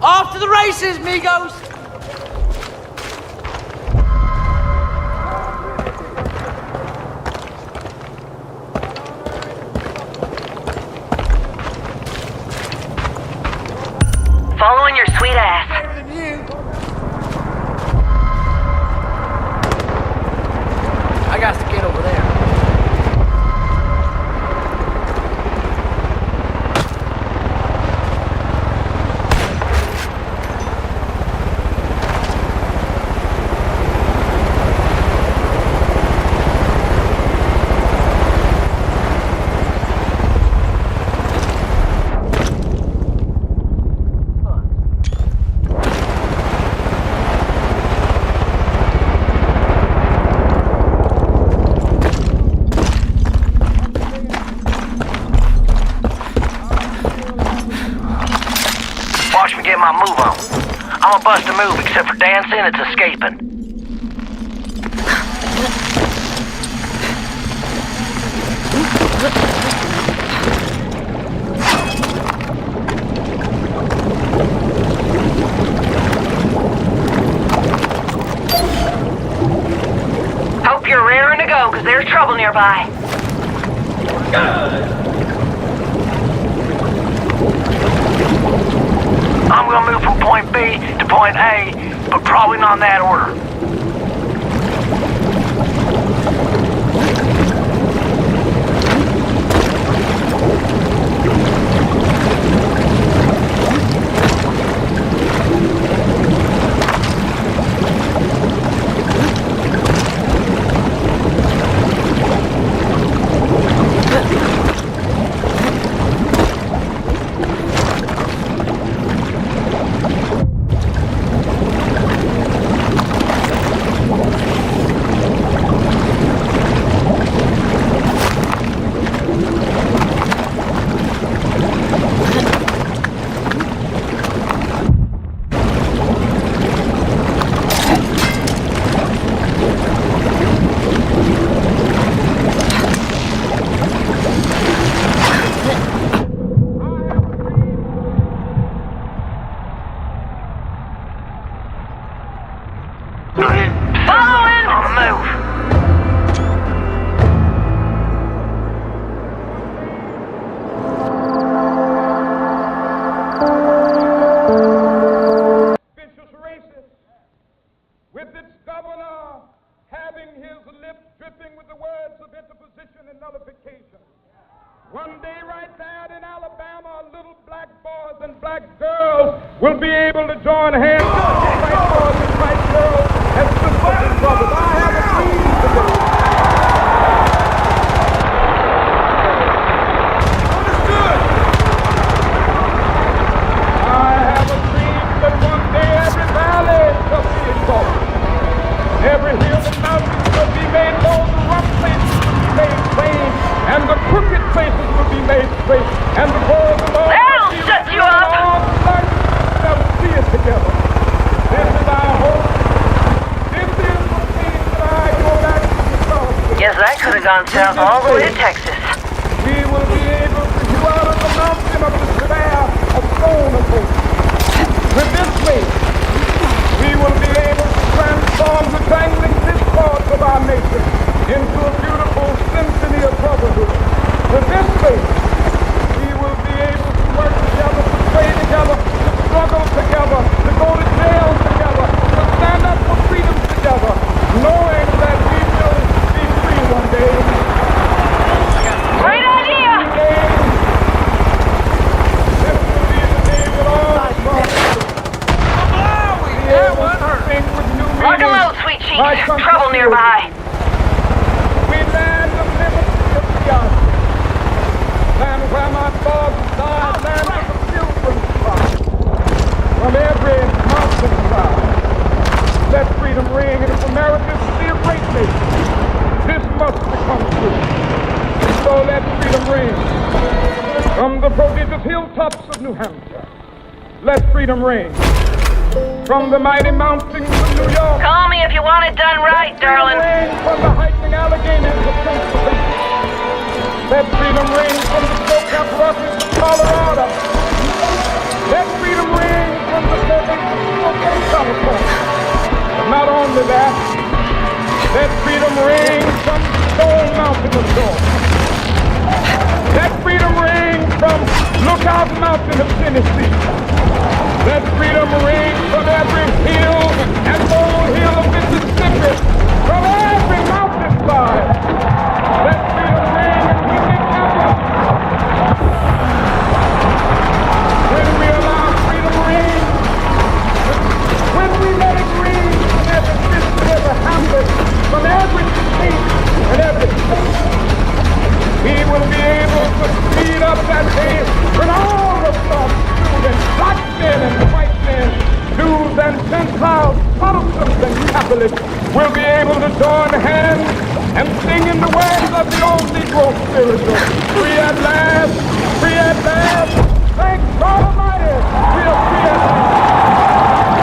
Off to the races, Migos! Following your sweet ass. I got to get over there. Watch me get my move on. I'm a bust a move, except for dancing, it's escaping. Hope you're raring to go, because there's trouble nearby. I'm gonna move from point B to point A, but probably not in that order. Following! On the move. Vicious racist, with its governor having his lips dripping with the words of interposition and nullification. One day right there in Alabama, little black boys and black girls will be able to join hands with white boys and white girls as sisters and brothers. I have a dream today. Understood. I have a dream that one day every valley shall be exalted. Every hill and mountain will be made low, the rough places will be made plain, and the crooked places will be made straight, and the word of the Lord That'll shut you up! all the light shall see it together. This is our hope. This is the thing that I go back to the South. Guess that could have gone south all the way to Texas. We will be able to hew out of the mountain of despair a stone of hope. With this faith, we will be able to transform the dangling discords of our nation into a beautiful symphony of brotherhood. With this faith, together, to struggle together, to go to jail together, to stand up for freedom together, knowing that we will be free one day. Great idea! This will be the day that all of us will be able to think with new Lock and meaning. load, sweet cheeks. Trouble nearby. We land of liberty of theology. Land where my fathers died, land of the pilgrims cried. From every mountain side, let freedom ring, and if America is to be a great nation, this must become true. So let freedom ring. From the prodigious hilltops of New Hampshire, let freedom ring. From the mighty mountains of New York, Call me if you want it done right, darling. ring from the hiking Alleghenies of Pennsylvania. Let freedom ring from the snow-capped rockies of Colorado. Let freedom ring from the desert of California. But not only that, let freedom ring from Stone Mountain of Georgia. Let freedom ring from Lookout Mountain of Tennessee. Let freedom ring from every hill and molehill of Mississippi, from every mountainside. Let freedom ring in Whitney Capital. When we allow freedom ring, when we let it ring from every city, every hamlet, from every state and every state, we will be able to speed up that day when all of us, children, black men and white men, Jews and Gentiles, Protestants and Catholics, will be able to join hands and sing in the words of the old Negro spiritual. Free at last, free at last. Thank God Almighty, we are free at last.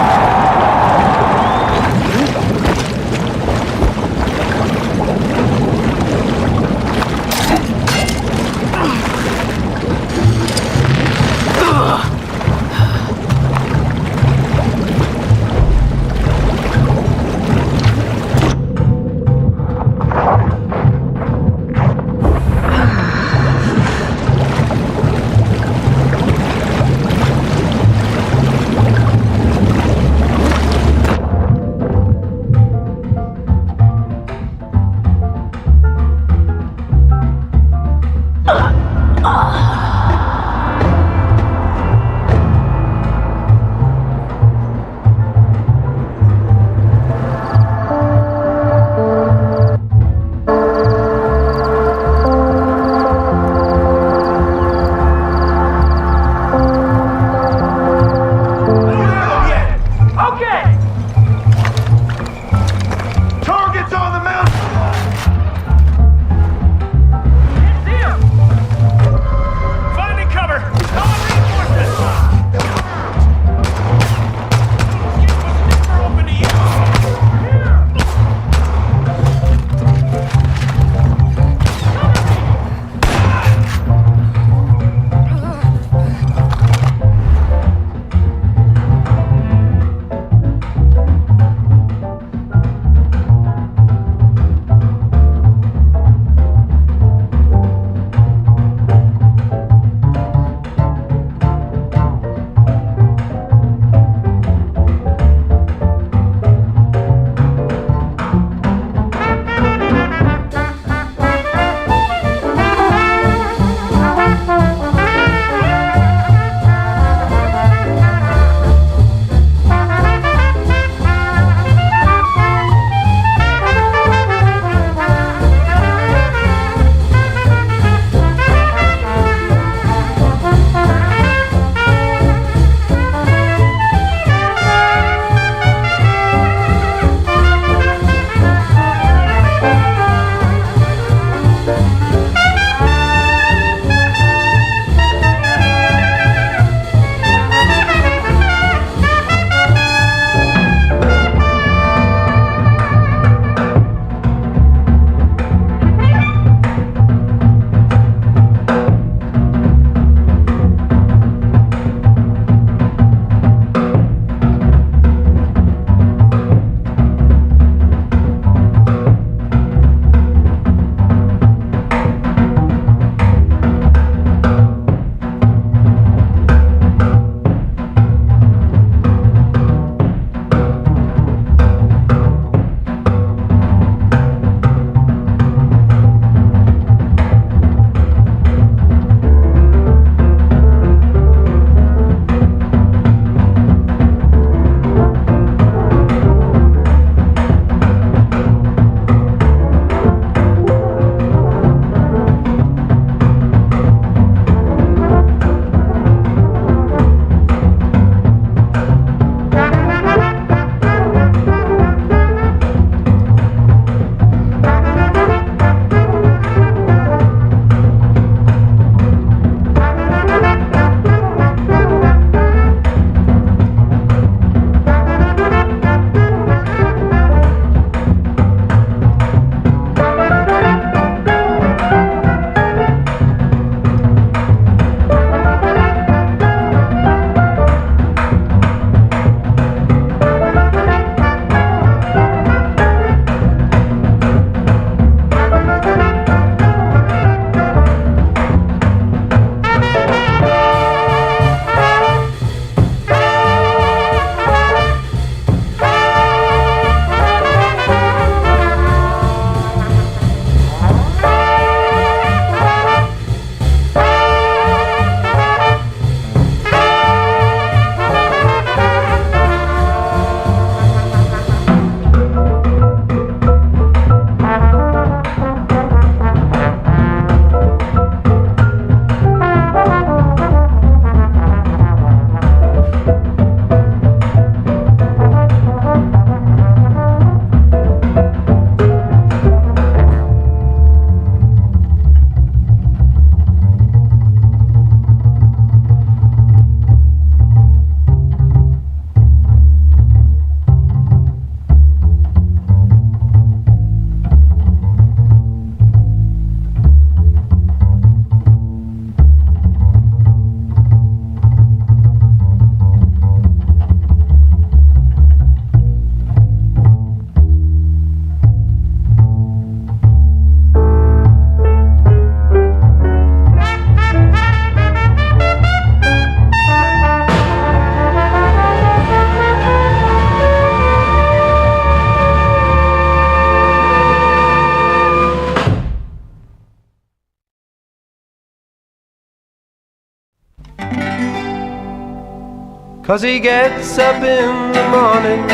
'cause he gets up in the morning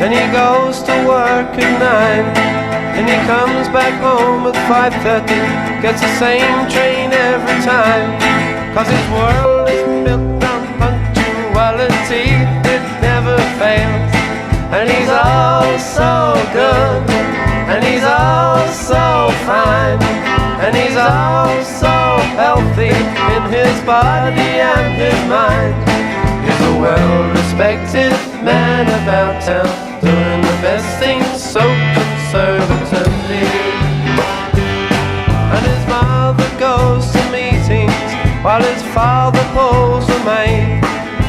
and he goes to work at 9, and he comes back home at 5:30, gets the same train every time, 'cause his world is built on punctuality, it never fails. And he's all so good, and he's all so fine, and he's all so healthy in his body and his mind. He's a well-respected man about town, doing the best things so conservatively. And his mother goes to meetings while his father pulls the maid,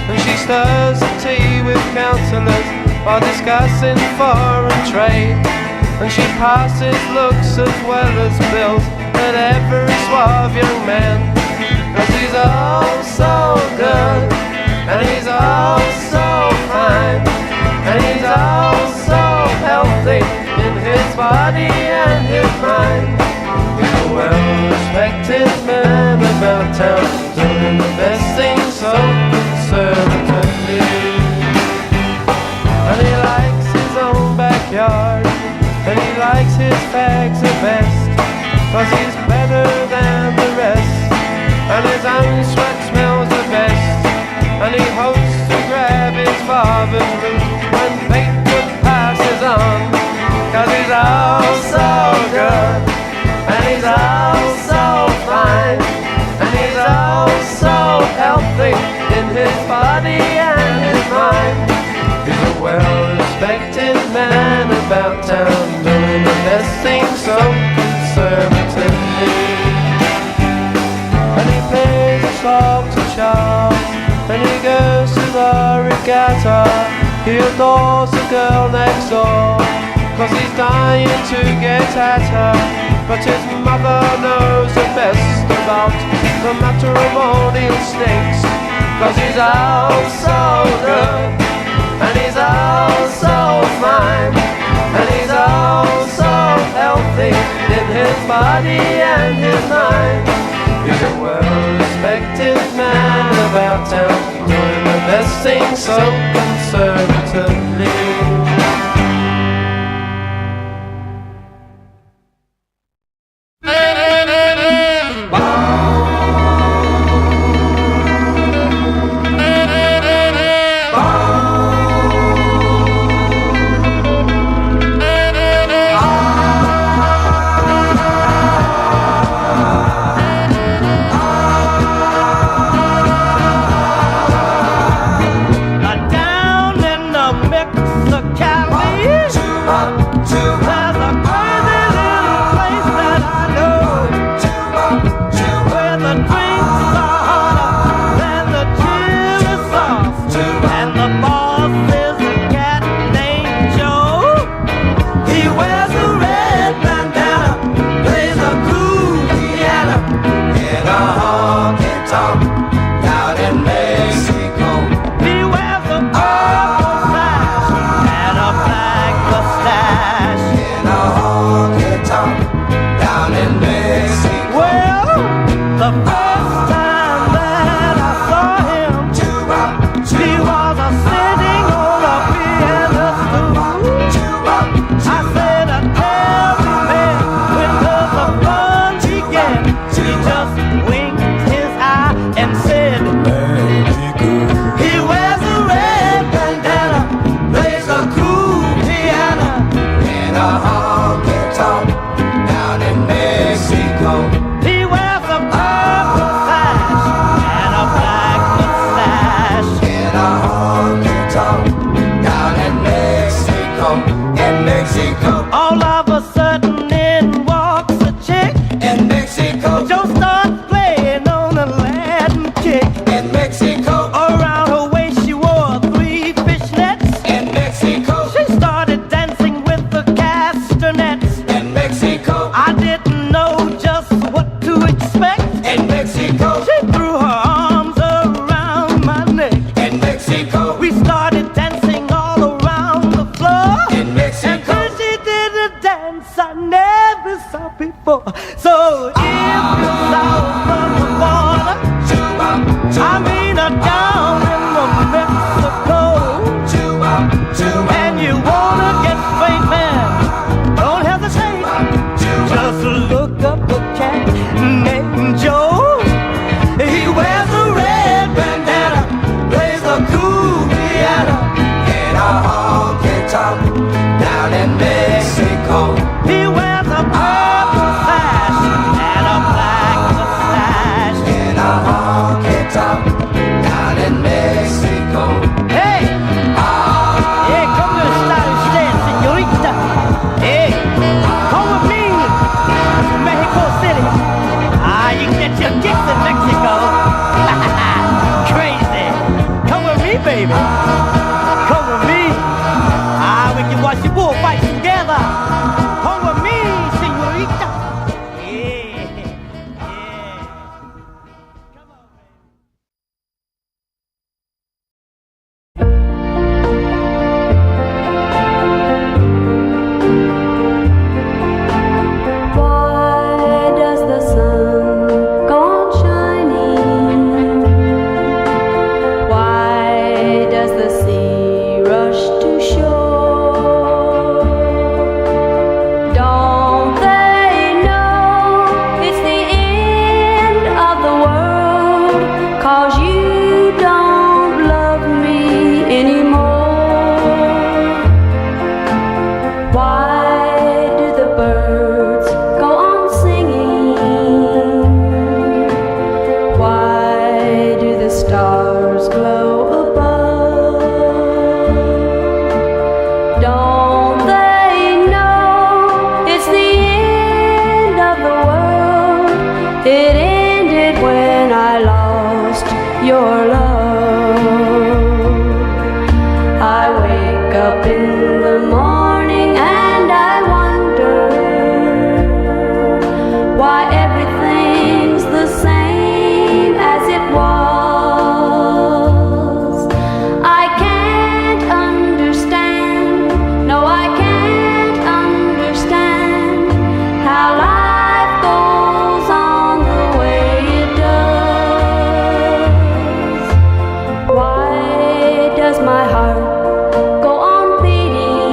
and she stirs the tea with counsellors while discussing foreign trade. And she passes looks as well as bills at every suave young man, 'cause he's all so good, and he's all so fine, and he's all so healthy in his body and his mind. He's a well-respected man about town, doing the best things so conservatively. And he likes his own backyard, and he likes his fags the best, 'cause he's better than the rest, and his own sweat smells the best. And he hopes to grab his father's root when bacon passes on, 'cause he's all so good, and he's all so fine, and he's all so healthy in his body and his mind. He's a well-respected man about town, doing the best things so conservatively. And he plays a song to Charles, and he goes to the regatta. He adores the girl next door, 'cause he's dying to get at her. But his mother knows the best about the matrimonial snakes, 'cause he's all so good, and he's all so fine, and he's all so healthy in his body and his mind. He's a well-respected man about town, doing the best things so conservatively. And baby. Come with me. We can watch the bullfights together. Come with me, señorita. Why does the sun go on shining? Why does the sea rush to shore? Don't they know it's the end of the world? 'Cause you don't love me anymore. Why do the birds go on singing? Why do the stars glow above? Don't they know it's the end of the world? It ended when I lost your love. I wake up in the morning and I wonder why everything's the same as it was. I can't understand, no I can't understand how life goes on the way it does. Why does my heart go on beating?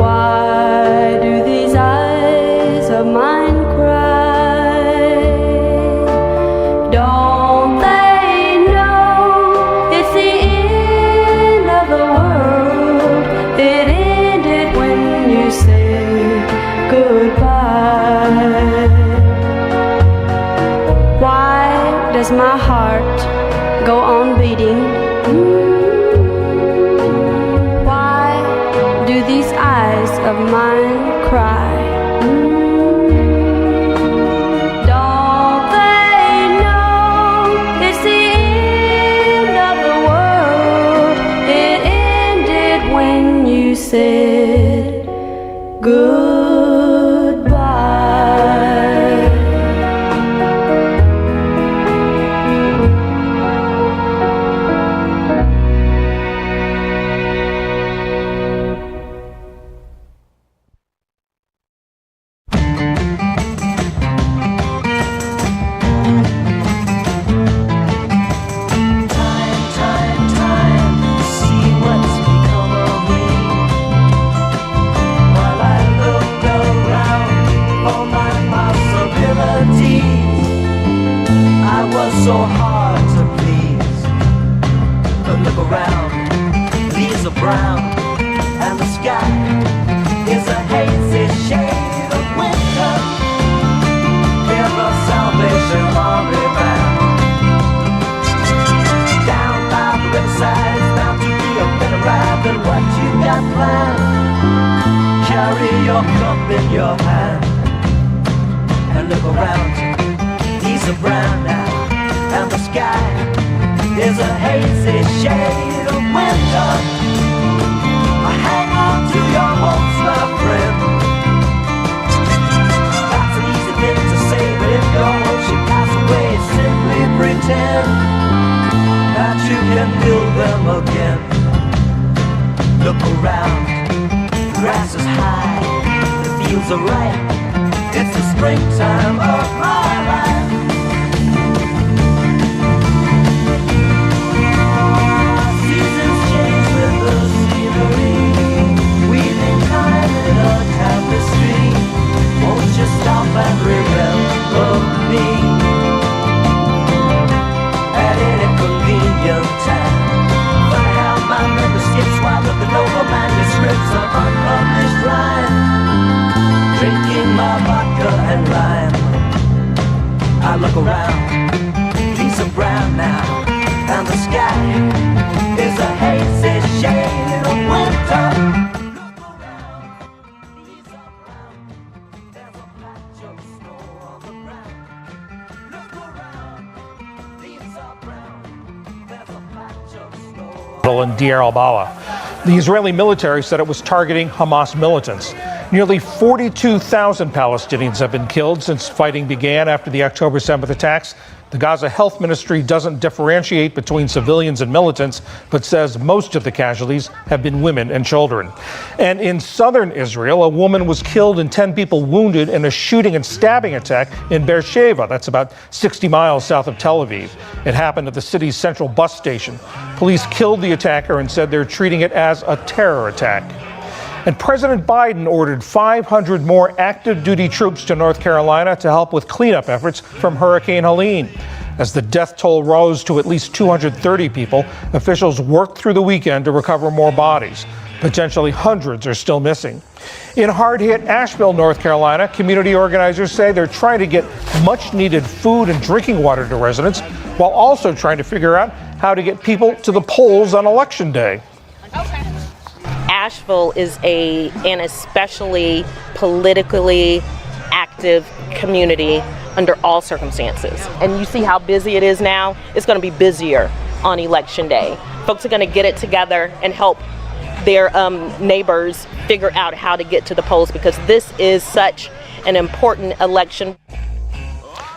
Why do these eyes of mine cry? Don't they know it's the end of the world? It ended when you said goodbye. Why does my heart go on beating? Why do these eyes of mine cry? Don't they know it's the end of the world? It ended when you said goodbye. See what's become of me. While I looked around for my possibilities, I was so hard to please. But look around, leaves are brown, and the sky is a hazy shade of winter. Hear the Salvation Army band. Down by the riverside, it's bound to be a better ride than what you got planned. Carry your cup in your hand and look around you. These are brown now, and the sky is a hazy shade of winter. Hang on to your hopes, my friend. That's an easy thing to say, but if your hopes should pass away, simply pretend that you can build them again. Look around, the grass is high, the fields are ripe. It's the springtime of my life. Seasons change with the scenery, weaving time in a tapestry. Won't you stop and remember me at any convenient time? I have my memberships while looking over manuscripts of unpublished rhyme, drinking my vodka and lime. I look around, trees are brown now, and the sky is a hazy shade of winter. Look around, leaves are brown, there's a patch of snow on the ground. Look around, leaves are brown, in Deir al-Balah. The Israeli military said it was targeting Hamas militants. Nearly 42,000 Palestinians have been killed since fighting began after the October 7th attacks. The Gaza Health Ministry doesn't differentiate between civilians and militants, but says most of the casualties have been women and children. And in southern Israel, a woman was killed and 10 people wounded in a shooting and stabbing attack in Beersheba. That's about 60 miles south of Tel Aviv. It happened at the city's central bus station. Police killed the attacker and said they're treating it as a terror attack. And President Biden ordered 500 more active duty troops to North Carolina to help with cleanup efforts from Hurricane Helene. As the death toll rose to at least 230 people, officials worked through the weekend to recover more bodies. Potentially hundreds are still missing. In hard-hit Asheville, North Carolina, community organizers say they're trying to get much-needed food and drinking water to residents while also trying to figure out how to get people to the polls on Election Day. Asheville is an especially politically active community under all circumstances. And you see how busy it is now. It's going to be busier on Election Day. Folks are going to get it together and help their neighbors figure out how to get to the polls because this is such an important election.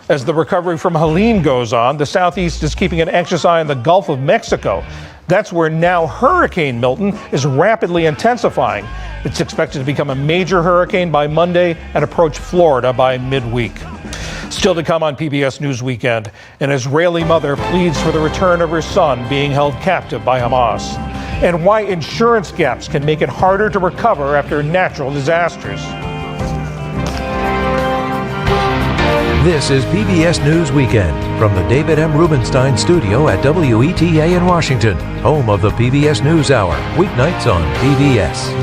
As the recovery from Helene goes on, the Southeast is keeping an anxious eye on the Gulf of Mexico. That's where now Hurricane Milton is rapidly intensifying. It's expected to become a major hurricane by Monday and approach Florida by midweek. Still to come on PBS News Weekend, an Israeli mother pleads for the return of her son being held captive by Hamas, and why insurance gaps can make it harder to recover after natural disasters. This is PBS News Weekend from the David M. Rubenstein studio at WETA in Washington, home of the PBS News Hour, weeknights on PBS.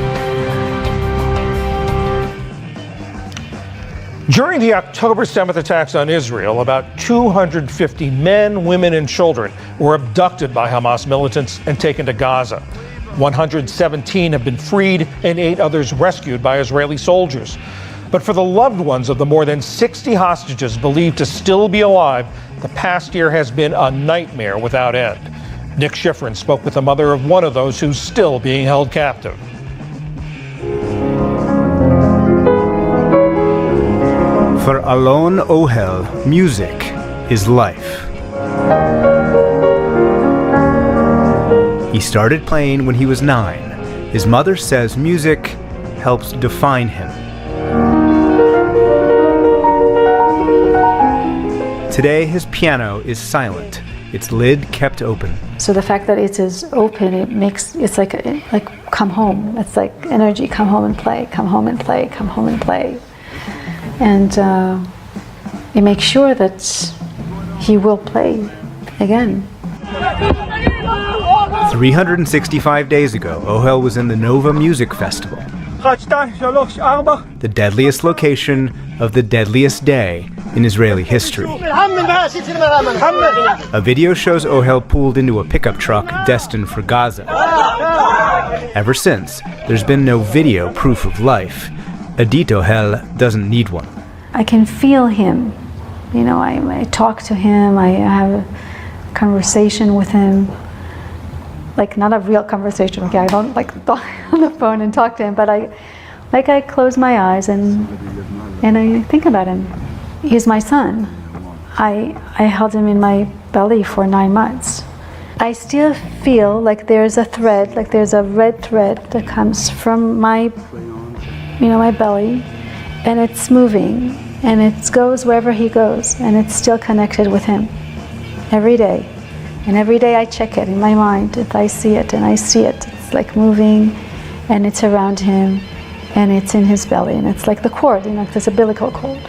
During the October 7th attacks on Israel, about 250 men, women, and children were abducted by Hamas militants and taken to Gaza. 117 have been freed and 8 others rescued by Israeli soldiers. But for the loved ones of the more than 60 hostages believed to still be alive, the past year has been a nightmare without end. Nick Schifrin spoke with the mother of one of those who's still being held captive. For Alon Ohel, music is life. He started playing when he was 9. His mother says music helps define him. Today, his piano is silent, its lid kept open. So the fact that it is open, it's like come home. It's like energy, come home and play, come home and play, come home and play. And it makes sure that he will play again. 365 days ago, Ohel was in the Nova Music Festival, the deadliest location of the deadliest day in Israeli history. A video shows Ohel pulled into a pickup truck destined for Gaza. Ever since, there's been no video proof of life. Adit Ohel doesn't need one. I can feel him. You know, I talk to him, I have a conversation with him. Like, not a real conversation, okay? I don't like talk on the phone and talk to him, but I close my eyes and I think about him. He's my son. I held him in my belly for 9 months. I still feel like there's a thread, like there's a red thread that comes from my belly, and it's moving, and it goes wherever he goes, and it's still connected with him every day. And every day I check it in my mind, if I see it, and I see it. It's like moving, and it's around him, and it's in his belly, and it's like the cord, this umbilical cord.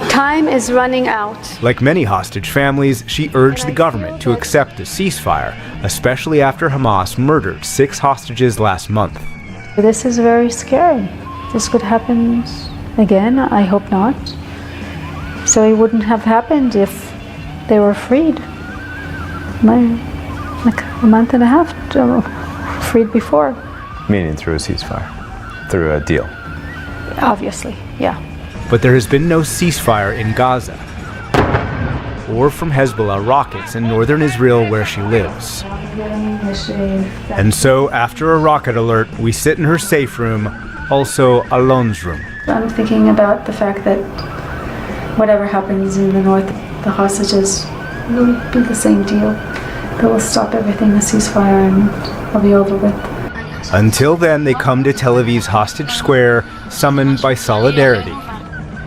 Time is running out. Like many hostage families, she urged the government to accept a ceasefire, especially after Hamas murdered 6 hostages last month. This is very scary. This could happen again, I hope not. So it wouldn't have happened if they were freed. Like a month and a half freed before. Meaning through a ceasefire, through a deal. Obviously, yeah. But there has been no ceasefire in Gaza. or from Hezbollah rockets in northern Israel where she lives. And so, after a rocket alert, we sit in her safe room, also Alon's room. I'm thinking about the fact that whatever happens in the north, the hostages will be the same deal. They will stop everything, the ceasefire, and it'll be over with. Until then, they come to Tel Aviv's Hostage Square, summoned by solidarity,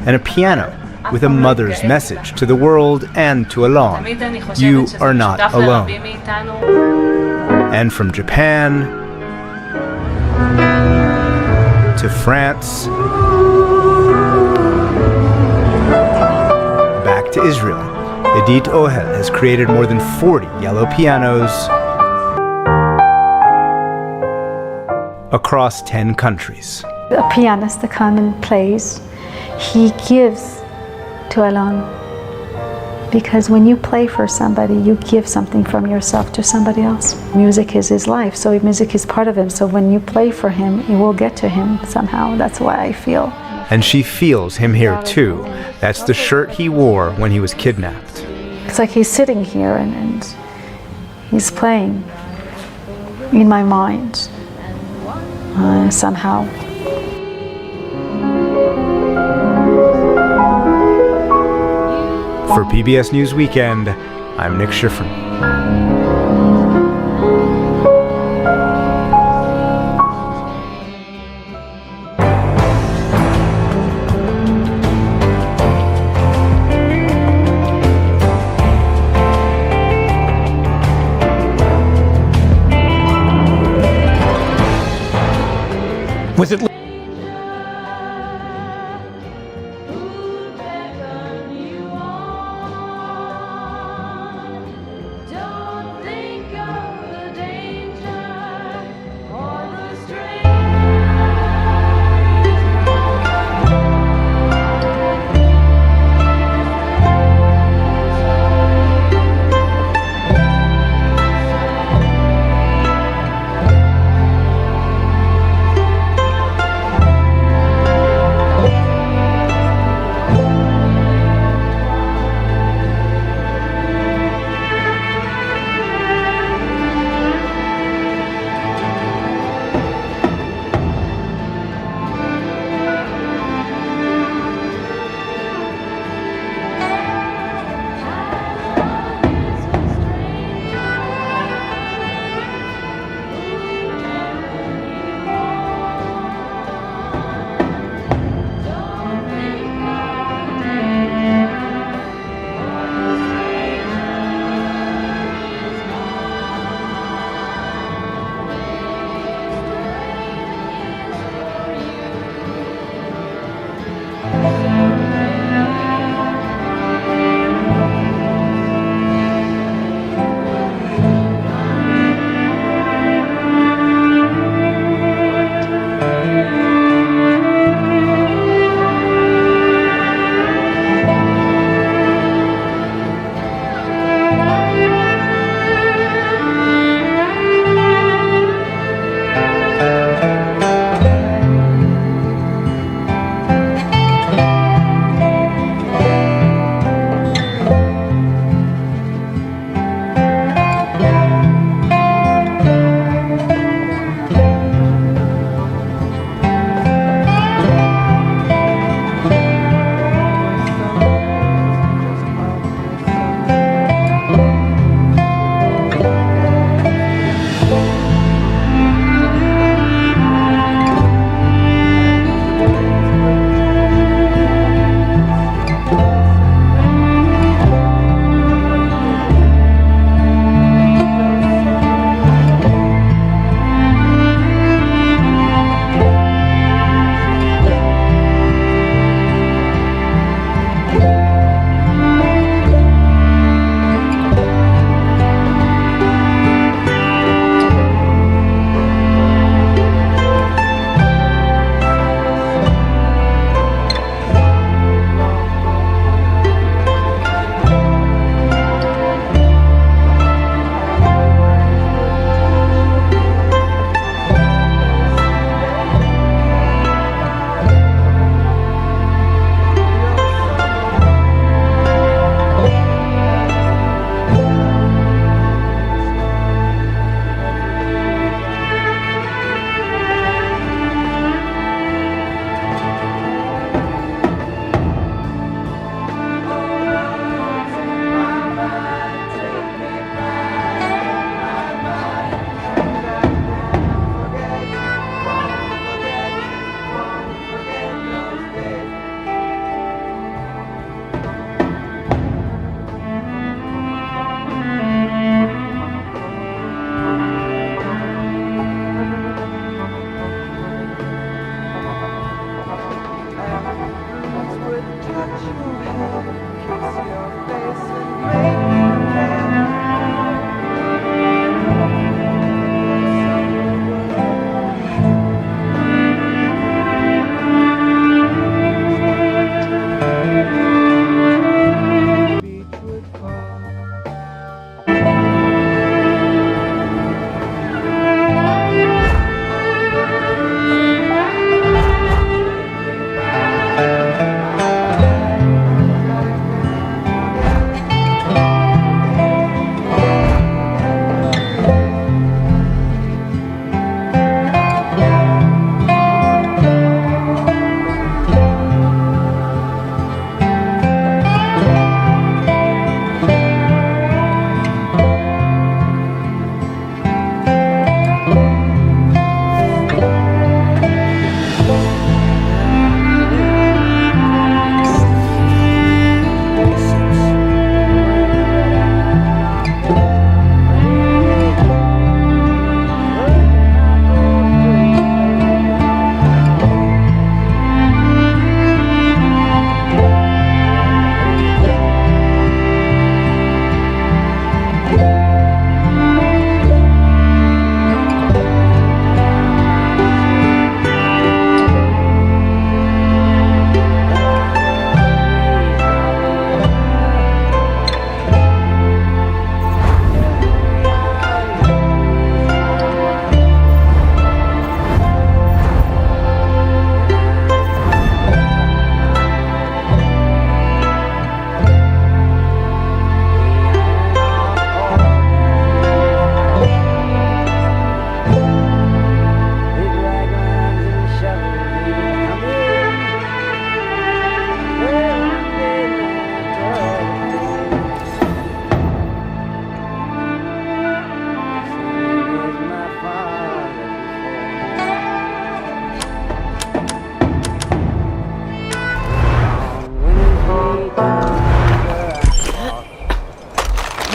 and a piano with a mother's message to the world and to Alon. You are not alone. And from Japan to France, back to Israel, Idit Ohel has created more than 40 yellow pianos across 10 countries. A pianist that comes and plays, he gives to Alon. Because when you play for somebody, you give something from yourself to somebody else. Music is his life, so music is part of him. So when you play for him, it will get to him somehow. That's why I feel. And she feels him here too. That's the shirt he wore when he was kidnapped. It's like he's sitting here and he's playing in my mind somehow. For PBS News Weekend, I'm Nick Schifrin. Was it?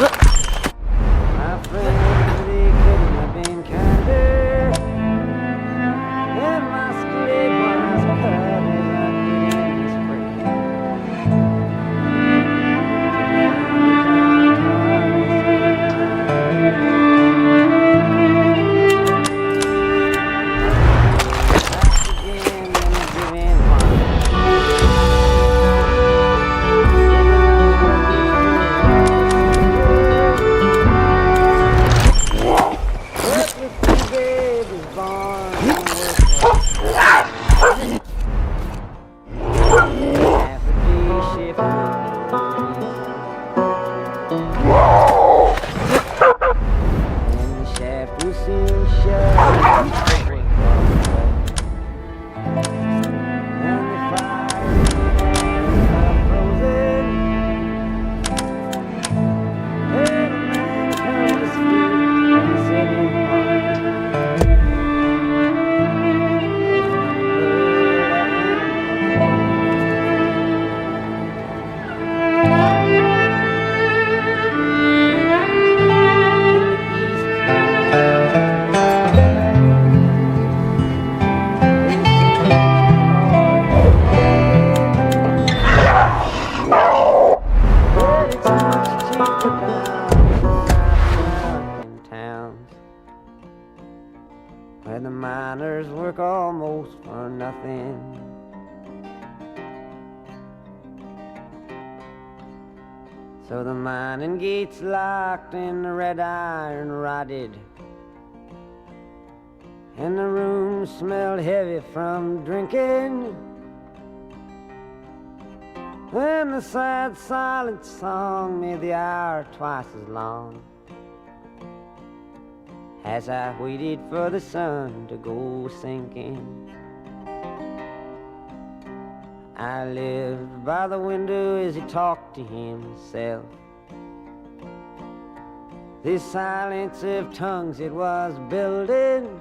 My friends, they couldn't have been kinder. And my slave was covered up in the spring. Where the miners work almost for nothing. So the mining gates locked and the red iron rotted, and the room smelled heavy from drinking, and the sad silent song made the hour twice as long as I waited for the sun to go sinking. I lived by the window as he talked to himself. This silence of tongues it was building,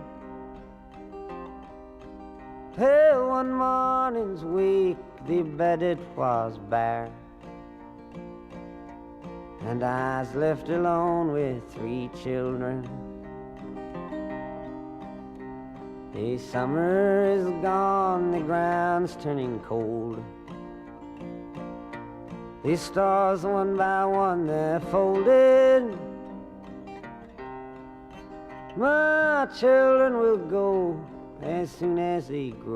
till one morning's wake the bed it was bare, and I was left alone with 3 children. The summer is gone, the ground's turning cold. The stars one by one they're folded. My children will go as soon as they grow.